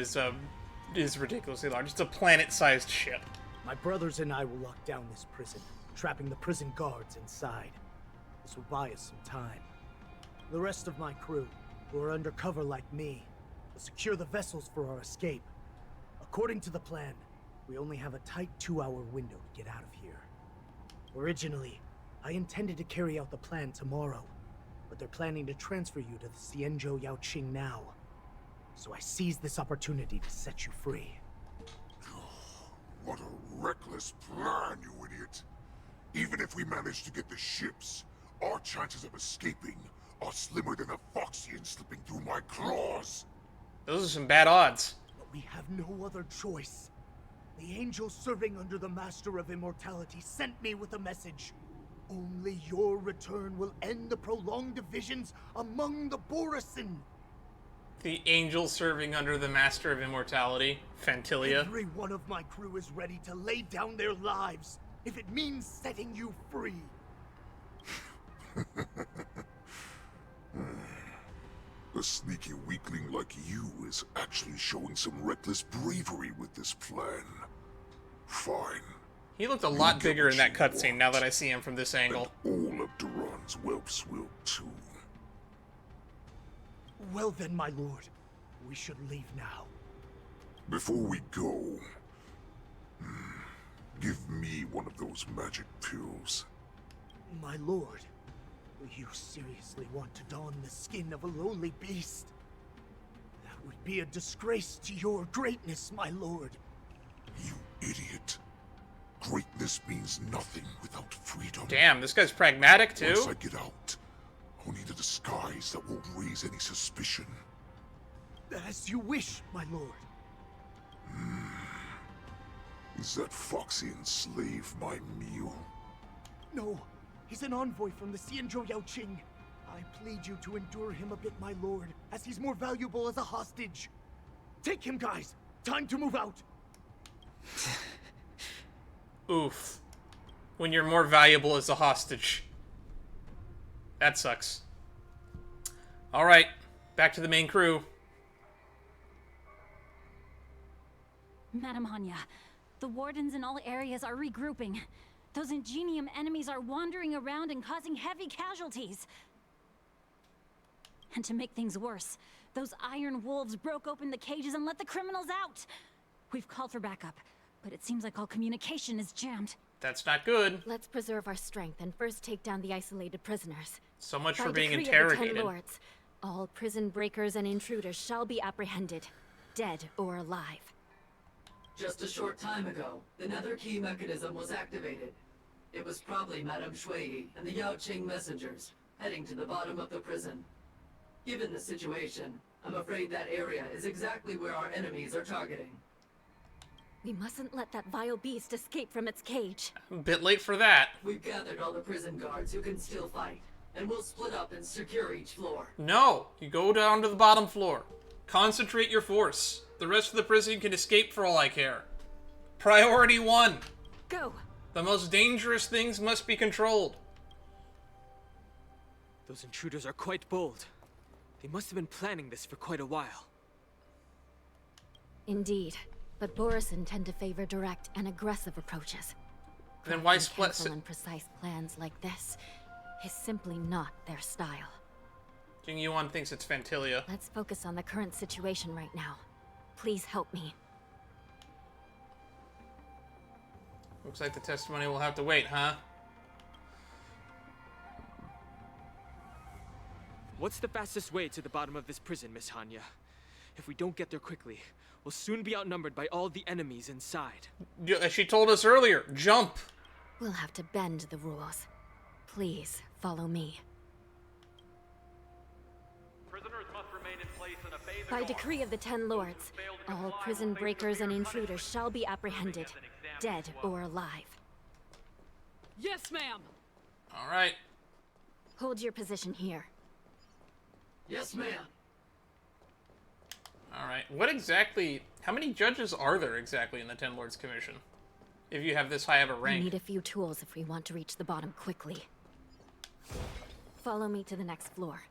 is ridiculously large. It's a planet-sized ship. My brothers and I will lock down this prison, trapping the prison guards inside. This will buy us some time. The rest of my crew, who are undercover like me, will secure the vessels for our escape. According to the plan, we only have a tight 2-hour window to get out of here. Originally, I intended to carry out the plan tomorrow, but they're planning to transfer you to the Xianzhou Yaoqing now. So I seized this opportunity to set you free. What a reckless plan, you idiot! Even if we manage to get the ships, our chances of escaping are slimmer than a Foxian slipping through my claws! Those are some bad odds. But we have no other choice. The angel serving under the Master of Immortality sent me with a message. Only your return will end the prolonged divisions among the Borisin. The angel serving under the Master of Immortality, Fantilia. Every one of my crew is ready to lay down their lives if it means setting you free. A sneaky weakling like you is actually showing some reckless bravery with this plan. Fine. He looked a lot bigger in that cutscene now that I see him from this angle. All of Duran's whelps will too. Well then, my lord, we should leave now. Before we go, give me one of those magic pills. My lord, you seriously want to don the skin of a lowly beast? That would be a disgrace to your greatness, my lord. You idiot. Greatness means nothing without freedom. Damn, this guy's pragmatic too. Once I get out, I'll need a disguise that won't raise any suspicion. As you wish, my lord. Is that Foxian slave my meal? No, he's an envoy from the Xianzhou Yaoqing. I plead you to endure him a bit, my lord, as he's more valuable as a hostage. Take him, guys. Time to move out. Oof. When you're more valuable as a hostage. That sucks. Alright, back to the main crew. Madam Hanya, the wardens in all areas are regrouping. Those Ingenium enemies are wandering around and causing heavy casualties. And to make things worse, those iron wolves broke open the cages and let the criminals out. We've called for backup, but it seems like all communication is jammed. That's not good. Let's preserve our strength and first take down the isolated prisoners. So much By for being decree interrogated. Of the 10 lords, all prison breakers and intruders shall be apprehended, dead or alive. Just a short time ago, the nether key mechanism was activated. It was probably Madame Shui and the Yaoqing messengers, heading to the bottom of the prison. Given the situation, I'm afraid that area is exactly where our enemies are targeting. We mustn't let that vile beast escape from its cage. A bit late for that. We've gathered all the prison guards who can still fight, and we'll split up and secure each floor. No, you go down to the bottom floor. Concentrate your force. The rest of the prison can escape for all I care. Priority 1. Go. The most dangerous things must be controlled. Those intruders are quite bold. They must have been planning this for quite a while. Indeed, but Borisin tend to favor direct and aggressive approaches. Then why split? Careful and precise plans like this is simply not their style. Jing Yuan thinks it's Fantilia. Let's focus on the current situation right now. Please help me. Looks like the testimony will have to wait, huh? What's the fastest way to the bottom of this prison, Miss Hanya? If we don't get there quickly, we'll soon be outnumbered by all the enemies inside. As she told us earlier, jump! We'll have to bend the rules. Please, follow me. Prisoners must remain in place in a phase By decree of the 10 lords, all prison breakers and intruders shall be apprehended, dead or alive. Yes, ma'am! Alright. Hold your position here. Yes, ma'am. Alright. What exactly... How many judges are there exactly in the 10 Lords Commission? If you have this high of a We rank. need a few tools if we want to reach the bottom quickly. Follow me to the next floor.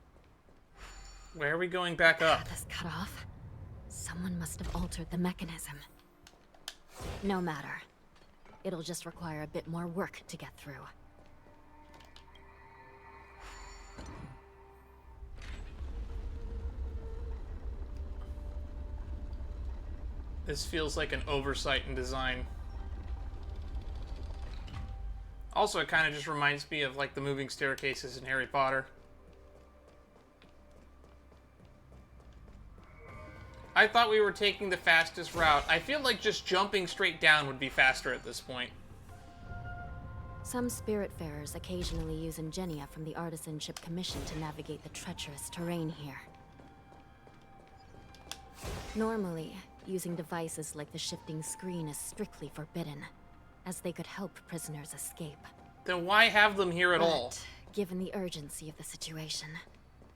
Where are we going back up? Path is cut off. Someone must have altered the mechanism. No matter. It'll just require a bit more work to get through. This feels like an oversight in design. Also, it kind of just reminds me of like the moving staircases in Harry Potter. I thought we were taking the fastest route. I feel like just jumping straight down would be faster at this point. Some Spiritfarers occasionally use Ingenia from the Artisanship Commission to navigate the treacherous terrain here. Normally, using devices like the shifting screen is strictly forbidden, as they could help prisoners escape. Then why have them here at all? Given the urgency of the situation,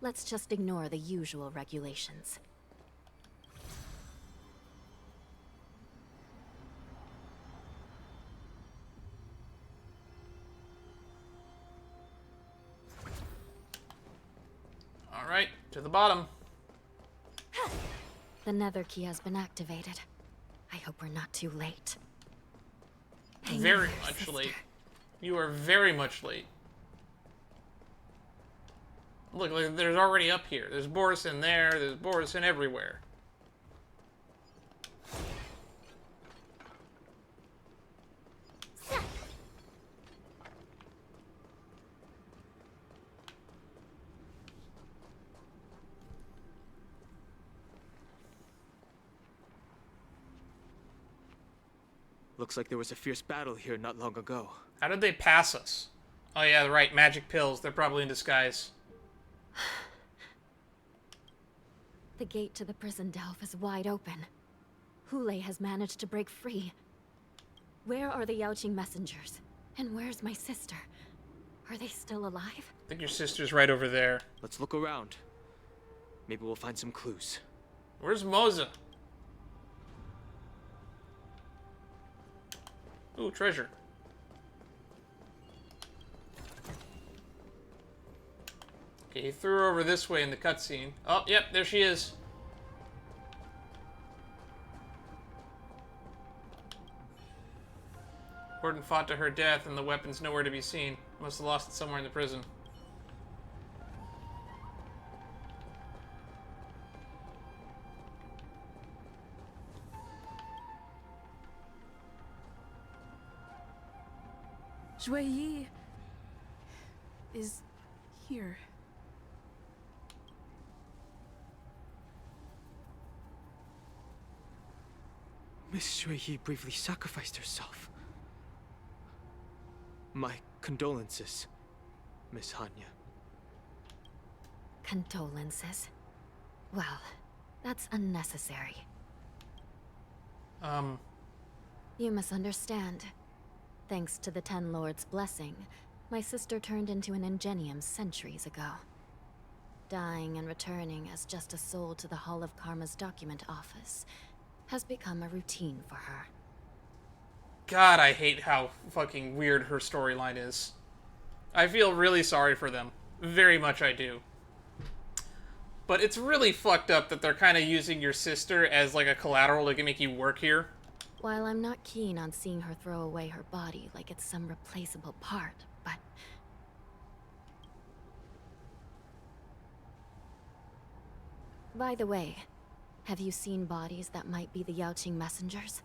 let's just ignore the usual regulations. Alright, to the bottom. The nether key has been activated. I hope we're not too late. Very much late. You are very much late. Look, there's already up here. There's Borison there, there's Borison everywhere. Looks like there was a fierce battle here not long ago. How did they pass us? Oh yeah, right, magic pills. They're probably in disguise. The gate to the prison delve is wide open. Hule has managed to break free. Where are the Yaoqing messengers? And where's my sister? Are they still alive? I think your sister's right over there. Let's look around. Maybe we'll find some clues. Where's Moza? Ooh, treasure. Okay, he threw her over this way in the cutscene. Oh, yep, there she is. Warden fought to her death, and the weapon's nowhere to be seen. Must have lost it somewhere in the prison. Shui is here. Miss Shui bravely sacrificed herself. My condolences, Miss Hanya. Condolences? Well, that's unnecessary. You must understand. Thanks to the Ten Lords' blessing, my sister turned into an Ingenium centuries ago. Dying and returning as just a soul to the Hall of Karma's document office has become a routine for her. God, I hate how fucking weird her storyline is. I feel really sorry for them. Very much I do. But it's really fucked up that they're kind of using your sister as like a collateral to make you work here. While I'm not keen on seeing her throw away her body like it's some replaceable part, but... By the way, have you seen bodies that might be the Yaoqing messengers?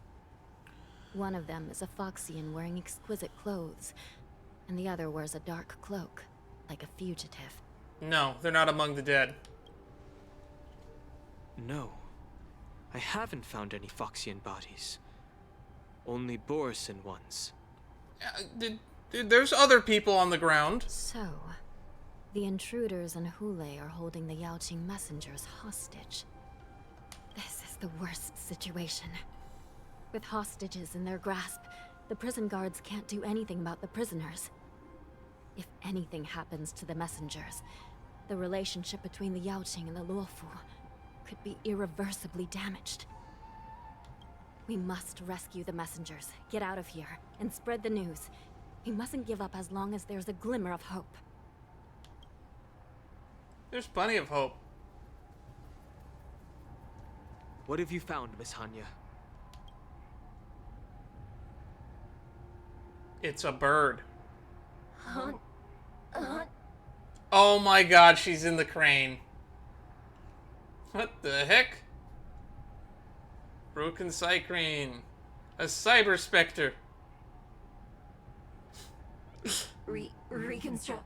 One of them is a Foxian wearing exquisite clothes, and the other wears a dark cloak, like a fugitive. No, they're not among the dead. No. I haven't found any Foxian bodies. Only Borison ones. There's other people on the ground. So, the intruders and Hule are holding the Yaoqing messengers hostage. This is the worst situation. With hostages in their grasp, the prison guards can't do anything about the prisoners. If anything happens to the messengers, the relationship between the Yaoqing and the Luofu could be irreversibly damaged. We must rescue the messengers, get out of here, and spread the news. We mustn't give up as long as there's a glimmer of hope. There's plenty of hope. What have you found, Miss Hanya? It's a bird. Oh my god, she's in the crane. What the heck? Broken Cycrane. A cyber specter. Reconstruct.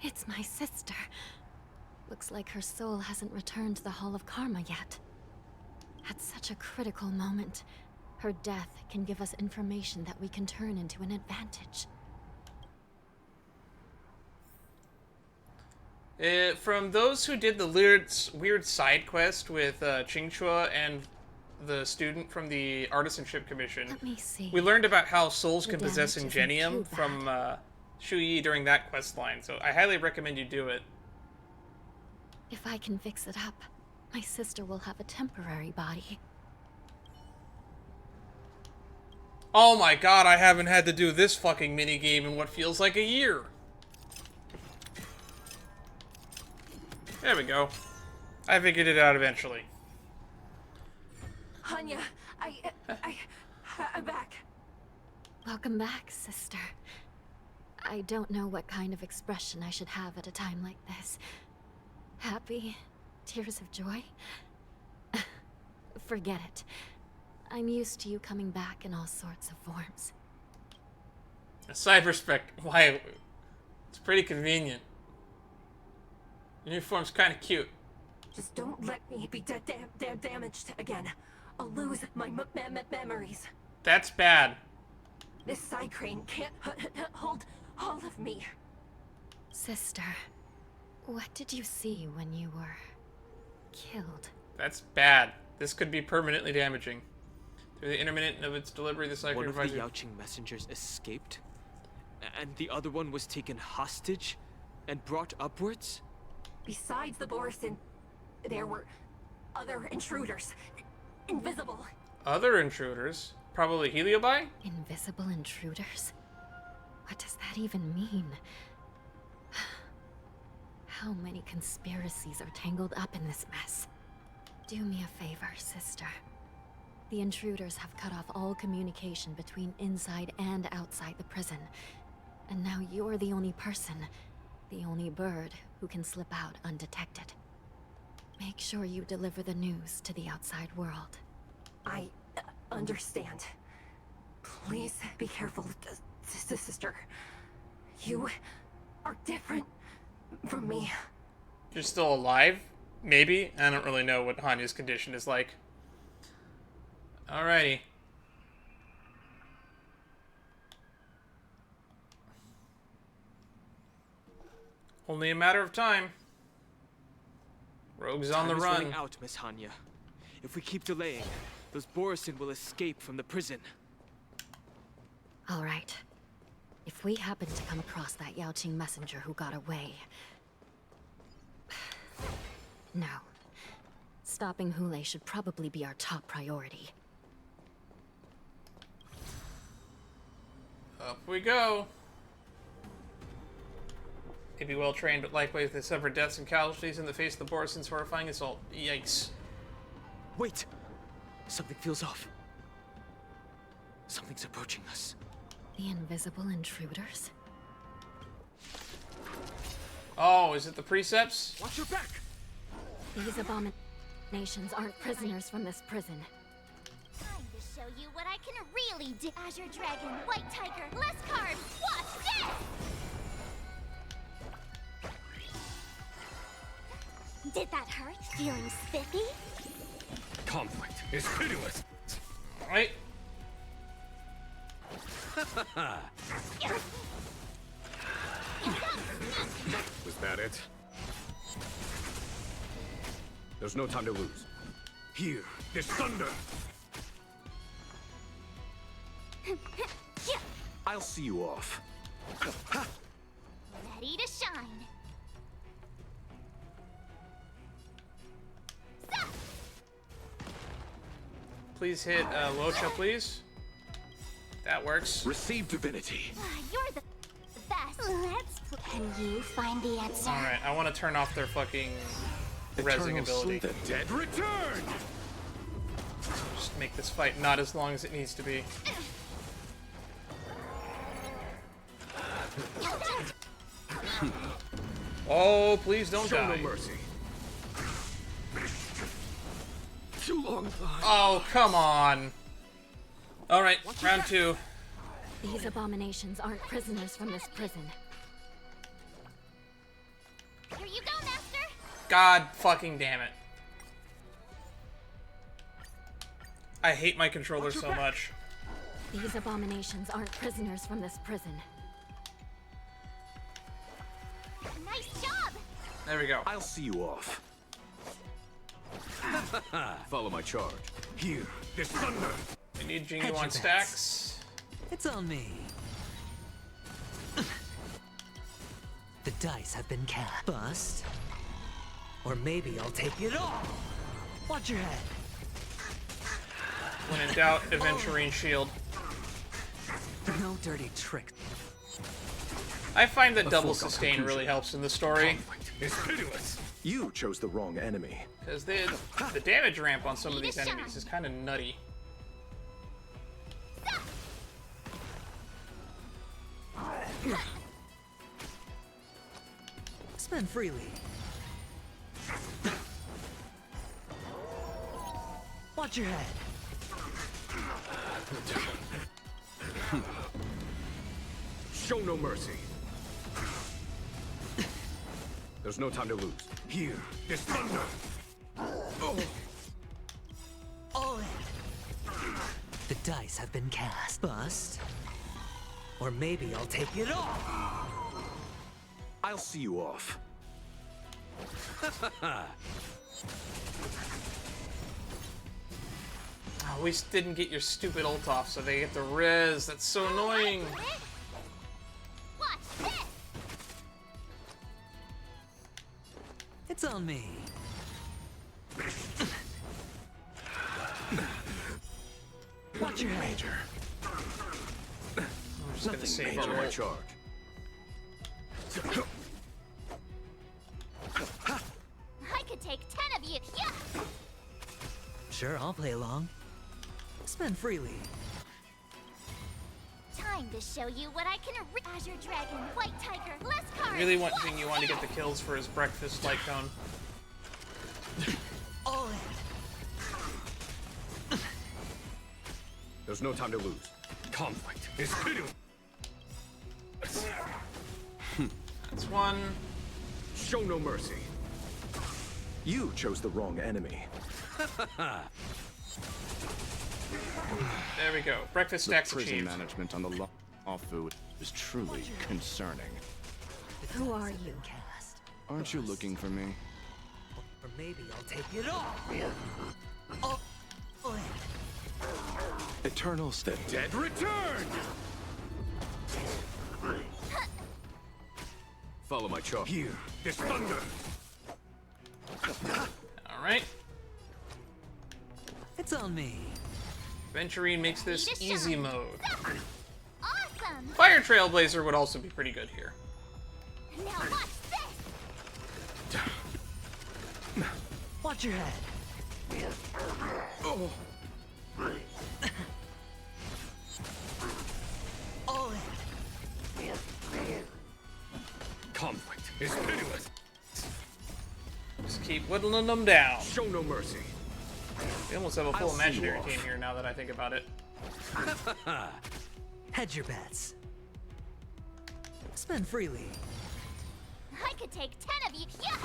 It's my sister. Looks like her soul hasn't returned to the Hall of Karma yet. At such a critical moment, her death can give us information that we can turn into an advantage. From those who did the weird side quest with Qingchua and the student from the Artisanship Commission. Let me see. We learned about how souls can The possess damage isn't Ingenium too from Shu Yi during that quest line, so I highly recommend you do it. If I can fix it up, my sister will have a temporary body. Oh my god, I haven't had to do this fucking minigame in what feels like a year. There we go. I figured it out eventually. Hanya, I'm back. Welcome back, sister. I don't know what kind of expression I should have at a time like this. Happy? Tears of joy? Forget it. I'm used to you coming back in all sorts of forms. Side respect, why? It's pretty convenient. Uniform's kind of cute. Just don't let me be damaged again. I'll lose my memories. That's bad. This side crane can't hold all of me. Sister, what did you see when you were killed? That's bad. This could be permanently damaging. Through the intermittent of its delivery, the side One crane of the provides Yaoqing messengers escaped, and the other one was taken hostage and brought upwards? Besides the Borison, there were other intruders. Invisible. Other intruders? Probably Heliobi? Invisible intruders? What does that even mean? How many conspiracies are tangled up in this mess? Do me a favor, sister. The intruders have cut off all communication between inside and outside the prison. And now you're the only person, the only bird, who can slip out undetected. Make sure you deliver the news to the outside world. I understand. Please be careful, sister. You are different from me. You're still alive? Maybe? I don't really know what Hanya's condition is like. Alrighty. Only a matter of time. Rogue's on the Time is run. running out, Miss Hanya. If we keep delaying, those Borison will escape from the prison. All right. If we happen to come across that Yaoqing messenger who got away... No. Stopping Hule should probably be our top priority. Up we go. Maybe well trained, but likewise they suffered deaths and casualties in the face of the Borison's horrifying assault. Yikes. Wait! Something feels off. Something's approaching us. The invisible intruders? Oh, is it the precepts? Watch your back! These abominations aren't prisoners from this prison. Time to show you what I can really do. Azure Dragon, White Tiger, less carbs. Watch this! Did that hurt? Feeling spiffy? Conflict is pitiless. Alright. Was that it? There's no time to lose. Here, this thunder. I'll see you off. Ready to shine. Please hit Locha, please. That works. Receive divinity. You're the best. Can you find the answer? Alright, I want to turn off their fucking rezzing ability. The dead return! Just make this fight not as long as it needs to be. Oh, please don't Show die. no mercy. Too long time. Oh, come on. Alright, round two. These abominations aren't prisoners from this prison. Here you go, Master. God fucking damn it. I hate my controller so much. These abominations aren't prisoners from this prison. Nice job. There we go. I'll see you off. Follow my charge. Here, this thunder. I need genuine stacks. It's on me. The dice have been cast. Bust. Or maybe I'll take it all. Watch your head. When in doubt, Aventurine shield. No dirty tricks. I find that double sustain really helps in the story. It's pitiless. You chose the wrong enemy. Because the damage ramp on some of these enemies is kind of nutty. Spend freely. Watch your head. Show no mercy. There's no time to lose. Here, this thunder. All in. The dice have been cast. Bust. Or maybe I'll take it all. I'll see you off. Oh, we didn't get your stupid ult off, so they get the res. That's so annoying. Watch this. It's on me. Watch your head. Major. I'm just gonna save Follow our my ult. charge. I could take 10 of you. Yeah. Sure, I'll play along. Spend freely. Time to show you what I can. Azure Dragon, White Tiger, less cards. Really want Jingyuan to get the kills for his breakfast light cone. All in. There's no time to lose. Conflict is pitiless. That's one. Show no mercy. You chose the wrong enemy. There we go. Breakfast stacks The prison achieved. management on the law food is truly concerning. Who are you? Cast. Aren't you looking for me? Or maybe I'll take it all. All in. Eternal State. Dead return. Follow my charge. Here, this thunder. Alright. It's on me. Aventurine makes this easy mode. Awesome. Fire Trailblazer would also be pretty good here. Now watch this. Watch your head. All in. Conflict is pitiless. Just keep whittling them down. Show no mercy. We almost have a full I'll see imaginary you off. team here now that I think about it. Hedge your bets. Spend freely. I could take 10 of you. Yeah.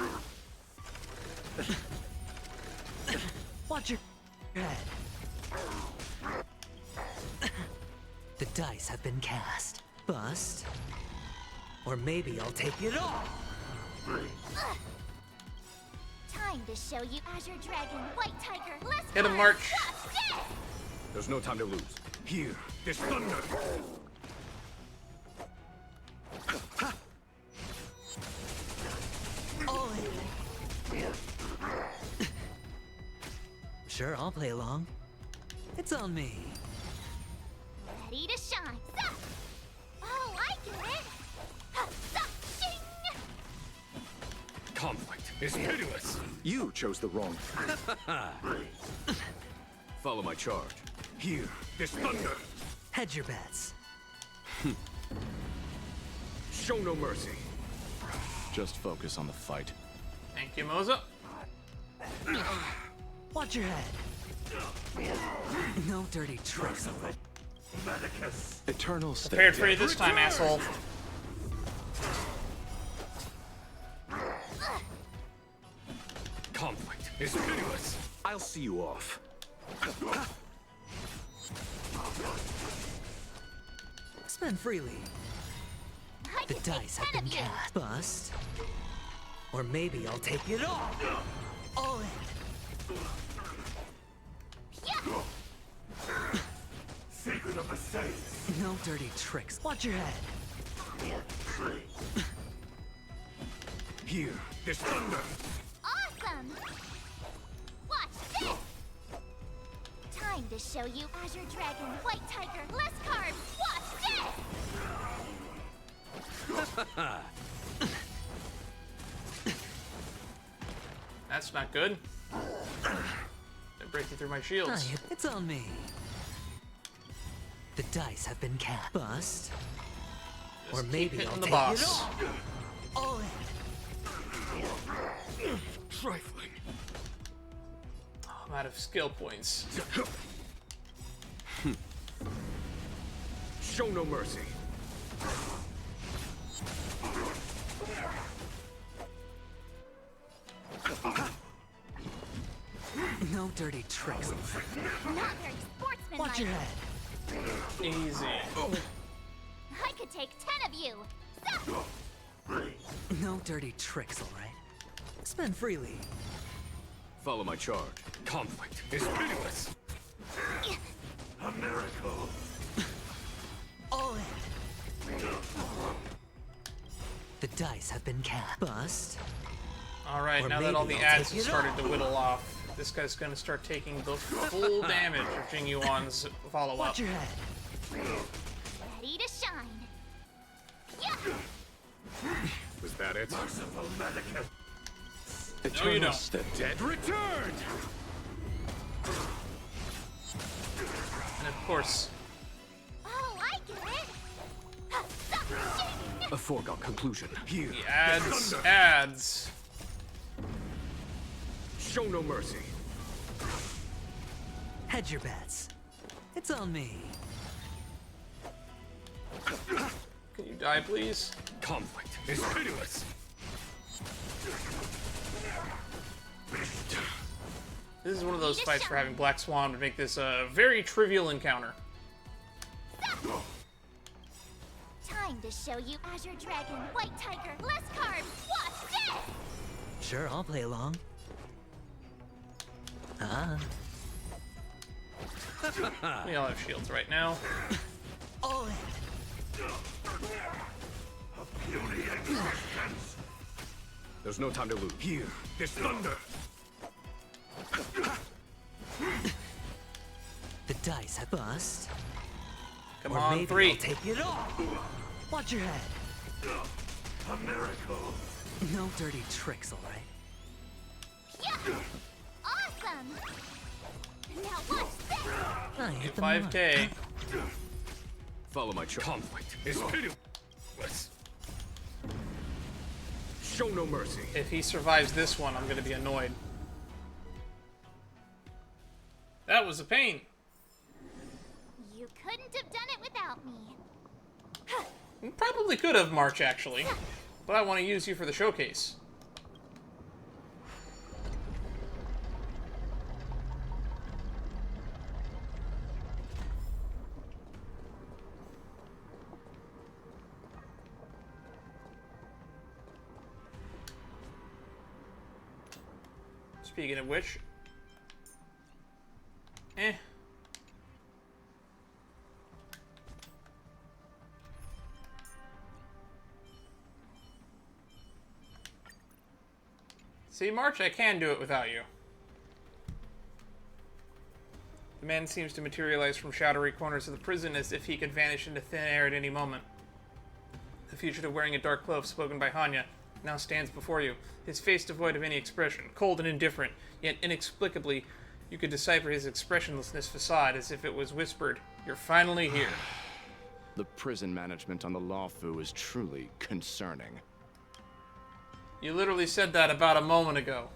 Watch your head. The dice have been cast. Bust. Or maybe I'll take it all. Time to show you Azure Dragon, White Tiger, less Hit him, cards. March. Watch this. There's no time to lose. Here, this thunder. All in. Sure, I'll play along. It's on me. Ready to shine. Sup. Oh, I get it. Ha, sup, shing. Conflict is pitiless. You chose the wrong. Follow my charge. Here, this thunder. Hedge your bets. Show no mercy. Just focus on the fight. Thank you, Moza. Watch your head. No dirty tricks. Eternal State. Prepared for you this time, asshole. Conflict is pitiless. I'll see you off. Spend freely. I The could take dice have 10 been of you. cast. Bust. Or maybe I'll take it all. All in. Secret of the Saints. No dirty tricks. Watch your head. Here, this thunder. Awesome! Watch this! Time to show you Azure Dragon, White Tiger, less carbs. Watch this! That's not good. They're breaking through my shields. It's on me. The dice have been cast. Bust. Or maybe I'll the take boss. it all in. Trifling. Oh, I'm out of skill points. Show no mercy. No dirty tricks. Not very sportsmanlike. Watch your head. Easy. I could take 10 of you. Stop. No dirty tricks, all right? Spend freely. Follow my charge. Conflict is pitiless. A miracle. All in. The dice have been cast. Bust. Alright, Or now that all the maybe I'll ads take have it started all. to whittle off, this guy's gonna start taking the full damage of Jing Yuan's follow-up. Watch your head. Ready to shine. Yeah. Was that it? Merciful mannequin. No, you don't. The dead returned. And of course, Oh, I get it. A foregone conclusion. Here, the ads, thunder. ads. Show no mercy. Hedge your bets. It's on me. Can you die, please? Conflict is pitiless. This is one of those fights for having Black Swan to make this a very trivial encounter. Time to show you Azure Dragon, White Tiger, less carbs. Watch this. Sure, I'll play along. We all have shields right now. All in. Beauty existence. There's no time to lose. Here, this thunder. The dice have bust. Come Or on, maybe 3. I'll take it all. Watch your head. A miracle. No dirty tricks, all right? Yeah. Awesome. Now watch this. I hit the 5K. Follow my charge. Conflict is pitiless. Show no mercy. If he survives this one, I'm gonna be annoyed. That was a pain. You couldn't have done it without me. Probably could have, March, actually. But I want to use you for the showcase. Speaking of which... See, March, I can do it without you. The man seems to materialize from shadowy corners of the prison as if he could vanish into thin air at any moment. The fugitive wearing a dark cloak spoken by Hanya now stands before you, his face devoid of any expression, cold and indifferent, yet inexplicably you could decipher his expressionlessness facade as if it was whispered, "You're finally here." The prison management on the Lawfu is truly concerning. You literally said that about a moment ago.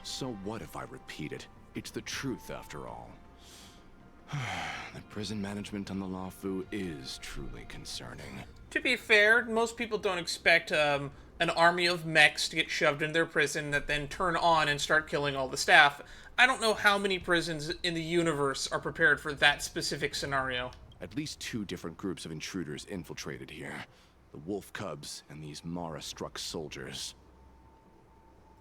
So what if I repeat it? It's the truth after all. The prison management on the Lawfu is truly concerning. To be fair, most people don't expect an army of mechs to get shoved in their prison that then turn on and start killing all the staff. I don't know how many prisons in the universe are prepared for that specific scenario. At least 2 different groups of intruders infiltrated here. The Wolf Cubs and these Mara-struck soldiers.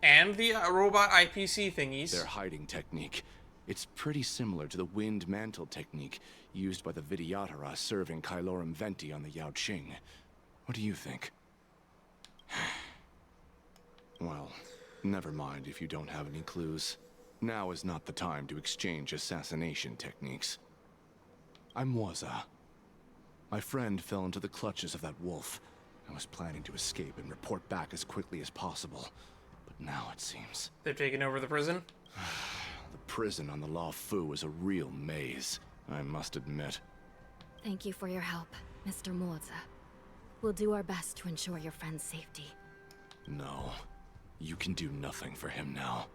And the robot IPC thingies. Their hiding technique. It's pretty similar to the wind mantle technique used by the Vidyadhara serving Kailorum Venti on the Yaoqing. What do you think? Well, never mind if you don't have any clues. Now is not the time to exchange assassination techniques. I'm Waza. My friend fell into the clutches of that wolf. I was planning to escape and report back as quickly as possible. But now it seems they've taken over the prison? The prison on the Law Fu is a real maze, I must admit. Thank you for your help, Mr. Moza. We'll do our best to ensure your friend's safety. No. You can do nothing for him now.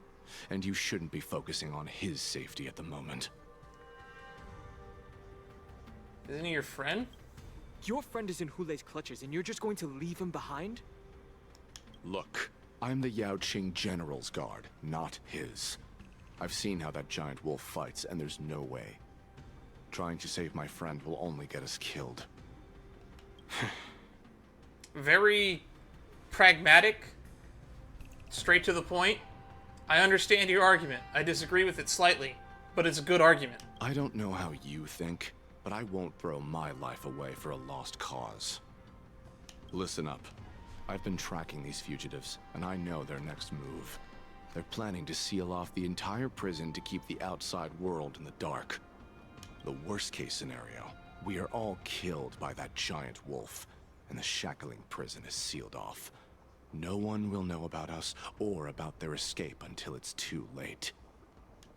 And you shouldn't be focusing on his safety at the moment. Isn't he your friend? Your friend is in Hulei's clutches and you're just going to leave him behind? Look, I'm the Yaoqing General's guard, not his. I've seen how that giant wolf fights, and there's no way. Trying to save my friend will only get us killed. Very pragmatic, straight to the point. I understand your argument. I disagree with it slightly, but it's a good argument. I don't know how you think, but I won't throw my life away for a lost cause. Listen up. I've been tracking these fugitives, and I know their next move. They're planning to seal off the entire prison to keep the outside world in the dark. The worst case scenario, we are all killed by that giant wolf, and the Shackling Prison is sealed off. No one will know about us or about their escape until it's too late.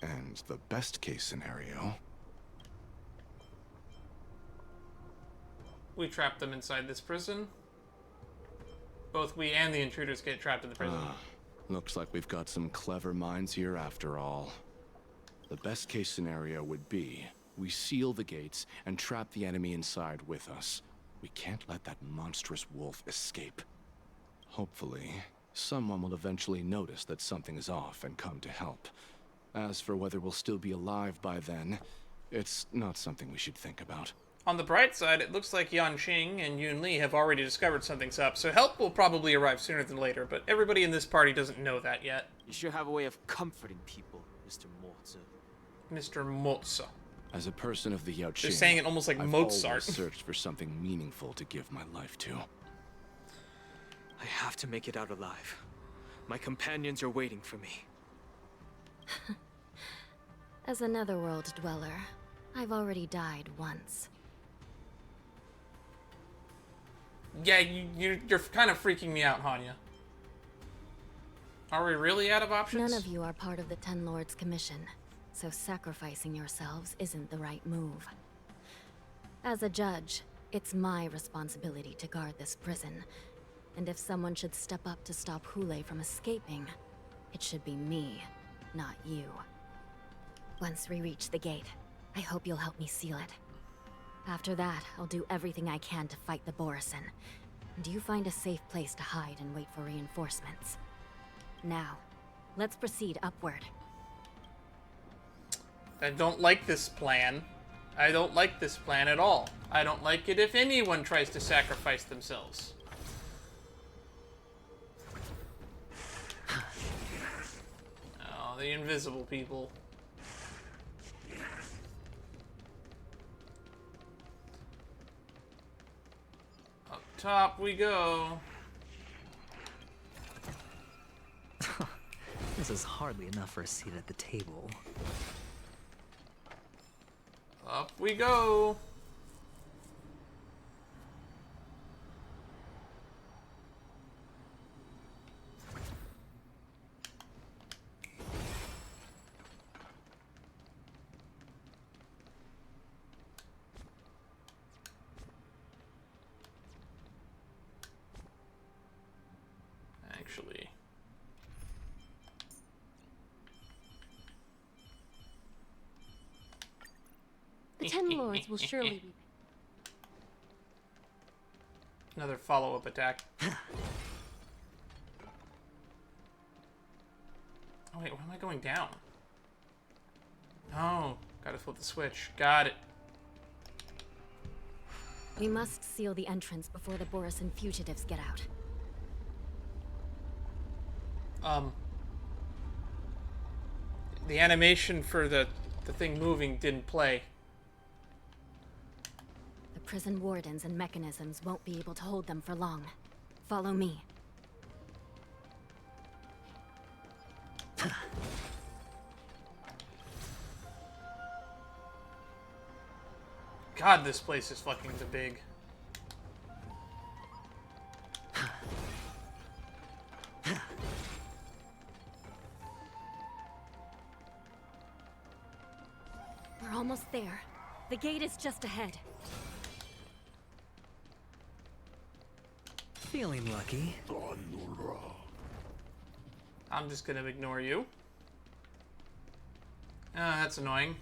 And the best case scenario... we trap them inside this prison. Both we and the intruders get trapped in the prison. Looks like we've got some clever minds here after all. The best case scenario would be we seal the gates and trap the enemy inside with us. We can't let that monstrous wolf escape. Hopefully, someone will eventually notice that something is off and come to help. As for whether we'll still be alive by then, it's not something we should think about. On the bright side, it looks like Yan Qing and Yun Li have already discovered something's up, so help will probably arrive sooner than later, but everybody in this party doesn't know that yet. You sure have a way of comforting people, Mr. Moza. Mr. Moza. As a person of the Yaoqing, they're saying it almost like I've Mozart. always searched for something meaningful to give my life to. I have to make it out alive. My companions are waiting for me. As a netherworld dweller, I've already died once. Yeah, you're kind of freaking me out, Hanya. Are we really out of options? None of you are part of the Ten Lords Commission, so sacrificing yourselves isn't the right move. As a judge, it's my responsibility to guard this prison, and if someone should step up to stop Hulei from escaping, it should be me, not you. Once we reach the gate, I hope you'll help me seal it. After that, I'll do everything I can to fight the Borisin, and you find a safe place to hide and wait for reinforcements. Now, let's proceed upward. I don't like this plan. I don't like this plan at all. I don't like it if anyone tries to sacrifice themselves. Oh, the invisible people. Up top we go. This is hardly enough for a seat at the table. Up we go. Actually, the Ten Lords will surely be. Another follow-up attack. Oh wait, why am I going down? Oh, gotta flip the switch. Got it. We must seal the entrance before the Borisin fugitives get out. the animation for the thing moving didn't play. The prison wardens and mechanisms won't be able to hold them for long. Follow me. God, this place is fucking big. We're almost there. The gate is just ahead. Feeling lucky. I'm just gonna ignore you. Ah, that's annoying.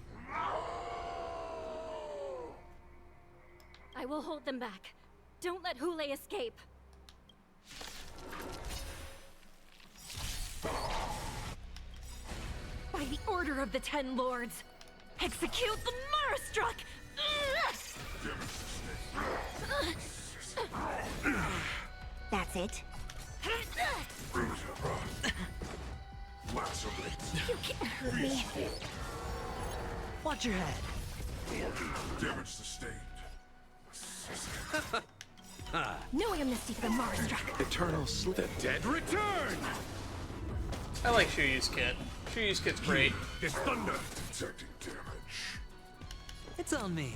I will hold them back. Don't let Hule escape. By the order of the Ten Lords, execute the Marastruck! That's it. You can't hurt me. Watch your head. Damage sustained. No amnesty for the Marastruck. Eternal sleep. The dead return! I like Shuyu's kit. Shuyu's kit's great. It's thunder. Detecting damage. It's on me.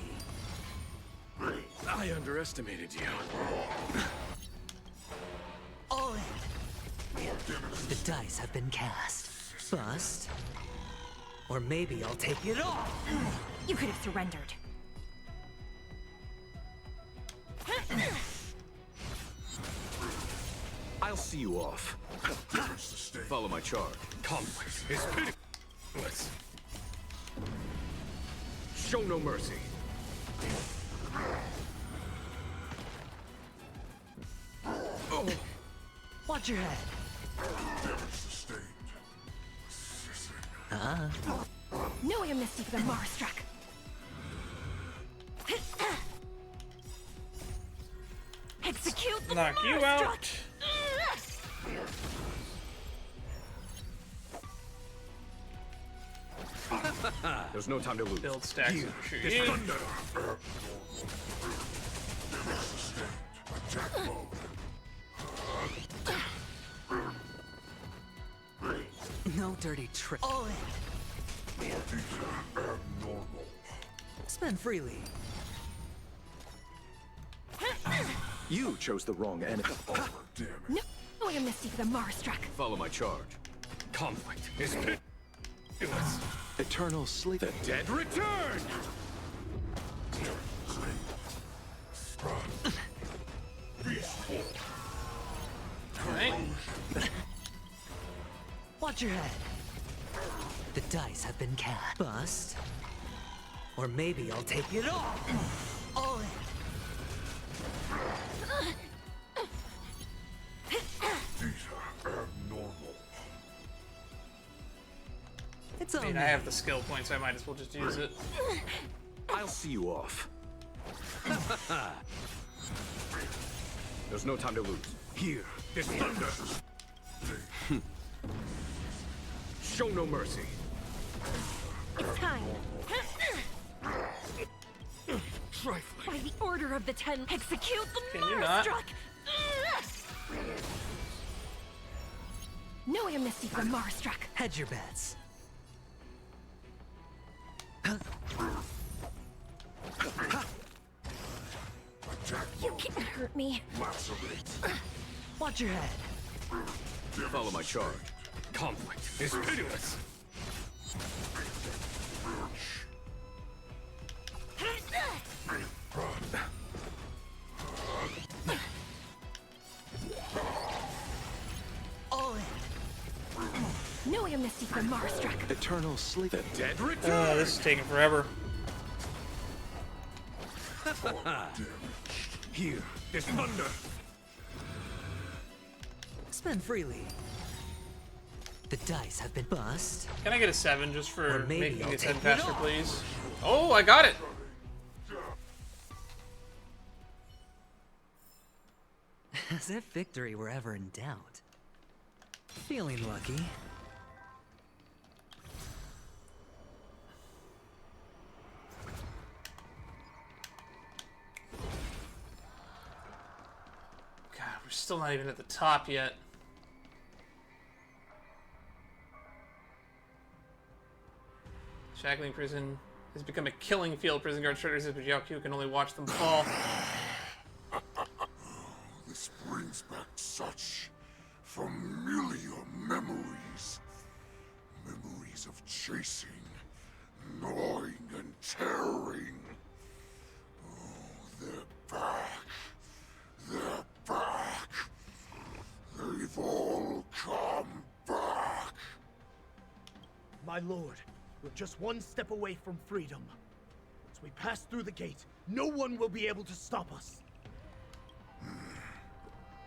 I underestimated you. All in. The dice have been cast. Bust. Or maybe I'll take it all. You could have surrendered. I'll see you off. Follow my charge. Conflict is pitiless. Show no mercy. Oh. Watch your head. Damage sustained. No amnesty for the Marastruck. Execute the Knock you out. There's no time to lose. Build stacks of This Shuyu. thunder. Attack mode. No dirty trick. All in. Abnormal. Spend freely. You chose the wrong enemy. No amnesty for the Marastruck. Follow my charge. Conflict is pitiless. Eternal sleep. The dead return! Alright. Watch your head. The dice have been cast. Bust. Or maybe I'll take it all. All in. Abnormal. It's I mean, on I me. have the skill points, I might as well just use it. I'll see you off. There's no time to lose. Here, this thunder. Show no mercy. It's time. Trifling. By the order of the Ten, execute the Can you not? Marastruck. No amnesty for the Marastruck. Hedge your bets. You can't hurt me. Watch your head. Follow my charge. Conflict is pitiless. All in. No amnesty for the Marastruck. Eternal sleep. The dead return. This is taking forever. Here, this thunder. Spend freely. The dice have been bust. Can I get a 7 just for Or maybe making I'll it take 10 it faster, all. please? Oh, I got it! As if victory were ever in doubt. Feeling lucky. still not even at the top yet. Shackling Prison has become a killing field. Prison guard shudders, but Yaoqiu can only watch them fall. This brings back such familiar memories. Memories of chasing, gnawing, and tearing. Oh, they're back. They're back. They've all come back. My lord, we're just one step away from freedom. Once we pass through the gate, no one will be able to stop us.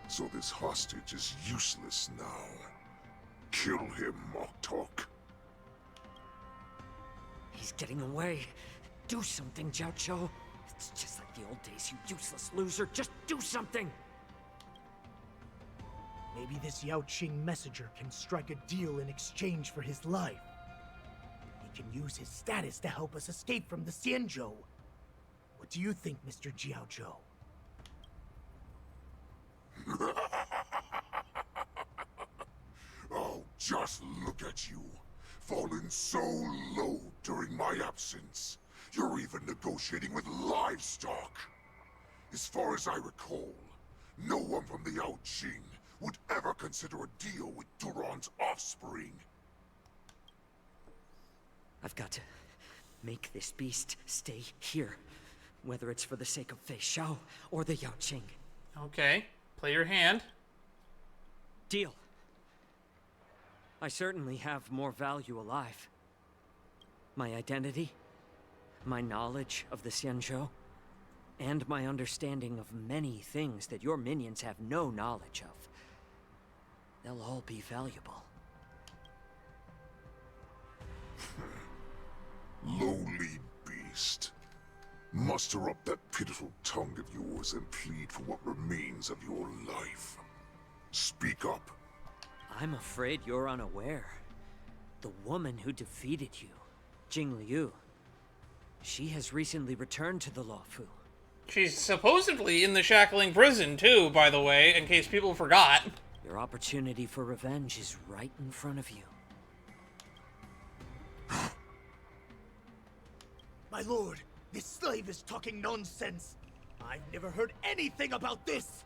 So this hostage is useless now. Kill him, Moktok. He's getting away. Do something, Jiaoqiu. It's just like the old days, you useless loser. Just do something! Maybe this Yaoqing messenger can strike a deal in exchange for his life. He can use his status to help us escape from the Xianzhou. What do you think, Mr. Jiaoqiu? Oh, just look at you. Fallen so low during my absence. You're even negotiating with livestock. As far as I recall, no one from the Yaoqing would ever consider a deal with Duran's offspring. I've got to make this beast stay here. Whether it's for the sake of Fei Xiao or the Yaoqing. Okay, play your hand. Deal. I certainly have more value alive. My identity, my knowledge of the Xianzhou, and my understanding of many things that your minions have no knowledge of. They'll all be valuable. Lowly beast. Muster up that pitiful tongue of yours and plead for what remains of your life. Speak up. I'm afraid you're unaware. The woman who defeated you, Jing Liu, she has recently returned to the Luofu. She's supposedly in the Shackling Prison, too, by the way, in case people forgot. Your opportunity for revenge is right in front of you. My lord, this slave is talking nonsense. I've never heard anything about this.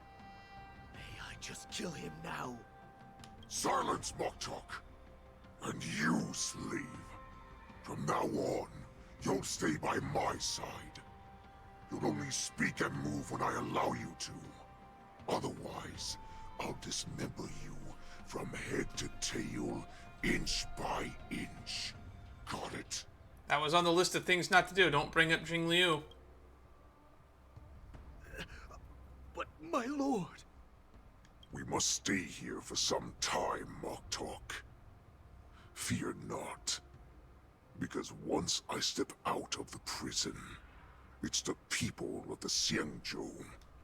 May I just kill him now? Silence, Moktok. And you, slave. From now on, you'll stay by my side. You'll only speak and move when I allow you to. Otherwise, I'll dismember you from head to tail, inch by inch. Got it? That was on the list of things not to do. Don't bring up Jing Liu. But my lord... We must stay here for some time, Moktok. Fear not. Because once I step out of the prison, it's the people of the Xianzhou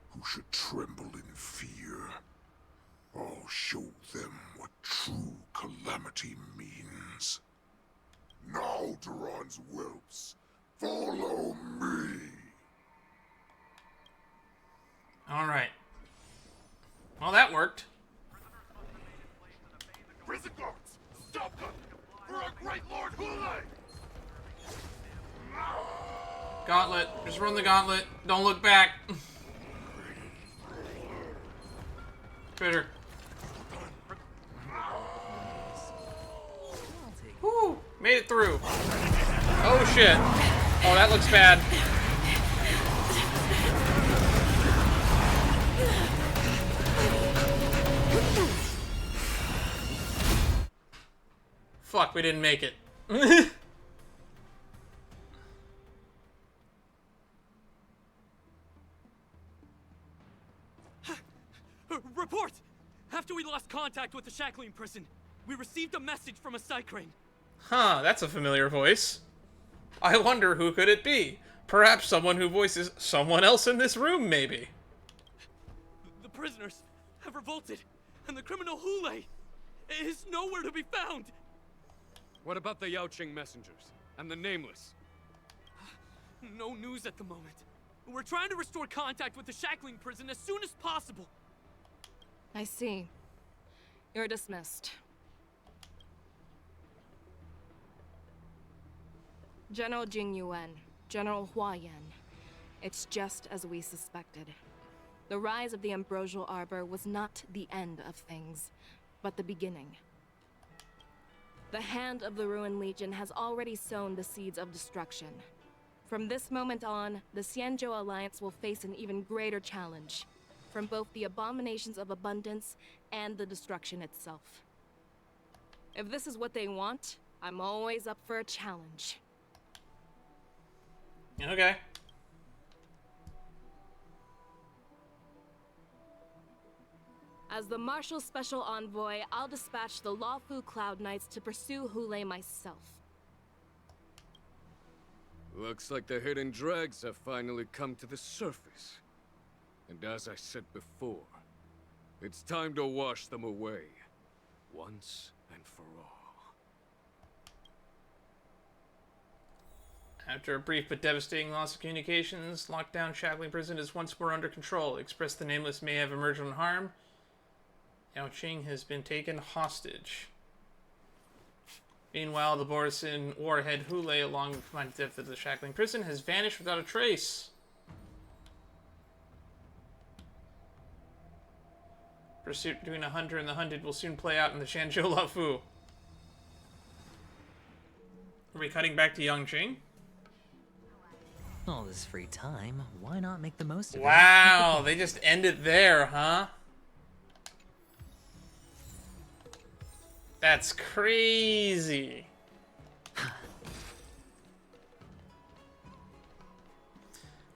who should tremble in fear. I'll show them what true calamity means. Now, Duran's whelps, follow me! Alright. Well, that worked. Prison guards, stop them! For our great Lord Hule! Gauntlet. Just run the gauntlet. Don't look back. Critter. Woo! Made it through. Oh shit. Oh, that looks bad. Fuck, we didn't make it. Report! After we lost contact with the Shackling Prison, we received a message from a Psycrane. Huh, that's a familiar voice. I wonder who could it be? Perhaps someone who voices someone else in this room, maybe. The prisoners have revolted, and the criminal Hule is nowhere to be found. What about the Yaoqing messengers and the Nameless? No news at the moment. We're trying to restore contact with the Shackling Prison as soon as possible. I see. You're dismissed. General Jing Yuan, General Hua Yan. It's just as we suspected. The rise of the Ambrosial Arbor was not the end of things, but the beginning. The hand of the Ruin Legion has already sown the seeds of destruction. From this moment on, the Xianzhou Alliance will face an even greater challenge, from both the abominations of abundance and the destruction itself. If this is what they want, I'm always up for a challenge. Okay. As the Marshal Special Envoy, I'll dispatch the Lawfu Cloud Knights to pursue Hulei myself. Looks like the hidden dregs have finally come to the surface. And as I said before, it's time to wash them away, once and for all. After a brief but devastating loss of communications, lockdown Shackling Prison is once more under control. Express the Nameless may have emerged unharmed. Yao Qing has been taken hostage. Meanwhile, the Borisin warhead Hulei, along with the depth of the Shackling Prison, has vanished without a trace. Pursuit between a hunter and the hunted will soon play out in the Xianzhou Lafu. Are we cutting back to Yangqing? All this free time, why not make the most of it? Wow, they just end it there, huh? That's crazy.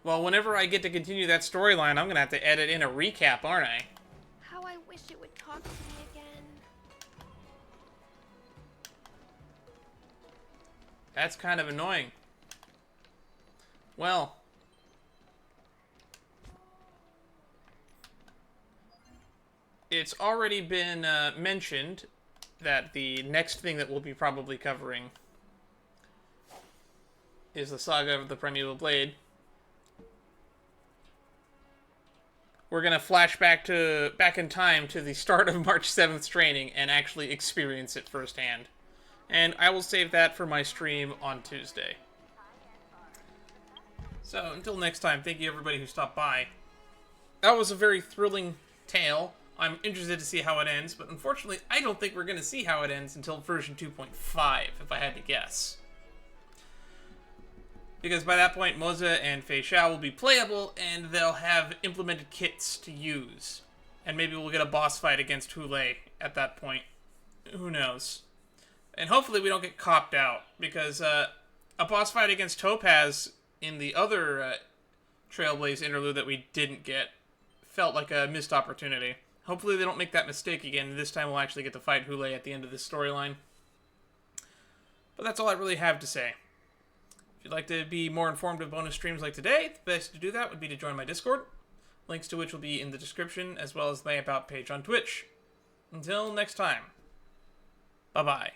Well, whenever I get to continue that storyline, I'm gonna have to edit in a recap, aren't I? How I wish it would talk to me again. That's kind of annoying. Well. It's already been mentioned that the next thing that we'll be probably covering is the saga of the Primeval Blade. We're gonna flash back in time to the start of March 7th training and actually experience it firsthand. And I will save that for my stream on Tuesday. So until next time, thank you everybody who stopped by. That was a very thrilling tale. I'm interested to see how it ends, but unfortunately, I don't think we're going to see how it ends until version 2.5, if I had to guess. Because by that point, Moza and Fei Xiao will be playable, and they'll have implemented kits to use. And maybe we'll get a boss fight against Hulei at that point. Who knows? And hopefully we don't get copped out, because a boss fight against Topaz in the other Trailblaze interlude that we didn't get felt like a missed opportunity. Hopefully they don't make that mistake again, and this time we'll actually get to fight Hulei at the end of this storyline. But that's all I really have to say. If you'd like to be more informed of bonus streams like today, the best to do that would be to join my Discord, links to which will be in the description, as well as my About page on Twitch. Until next time, bye-bye.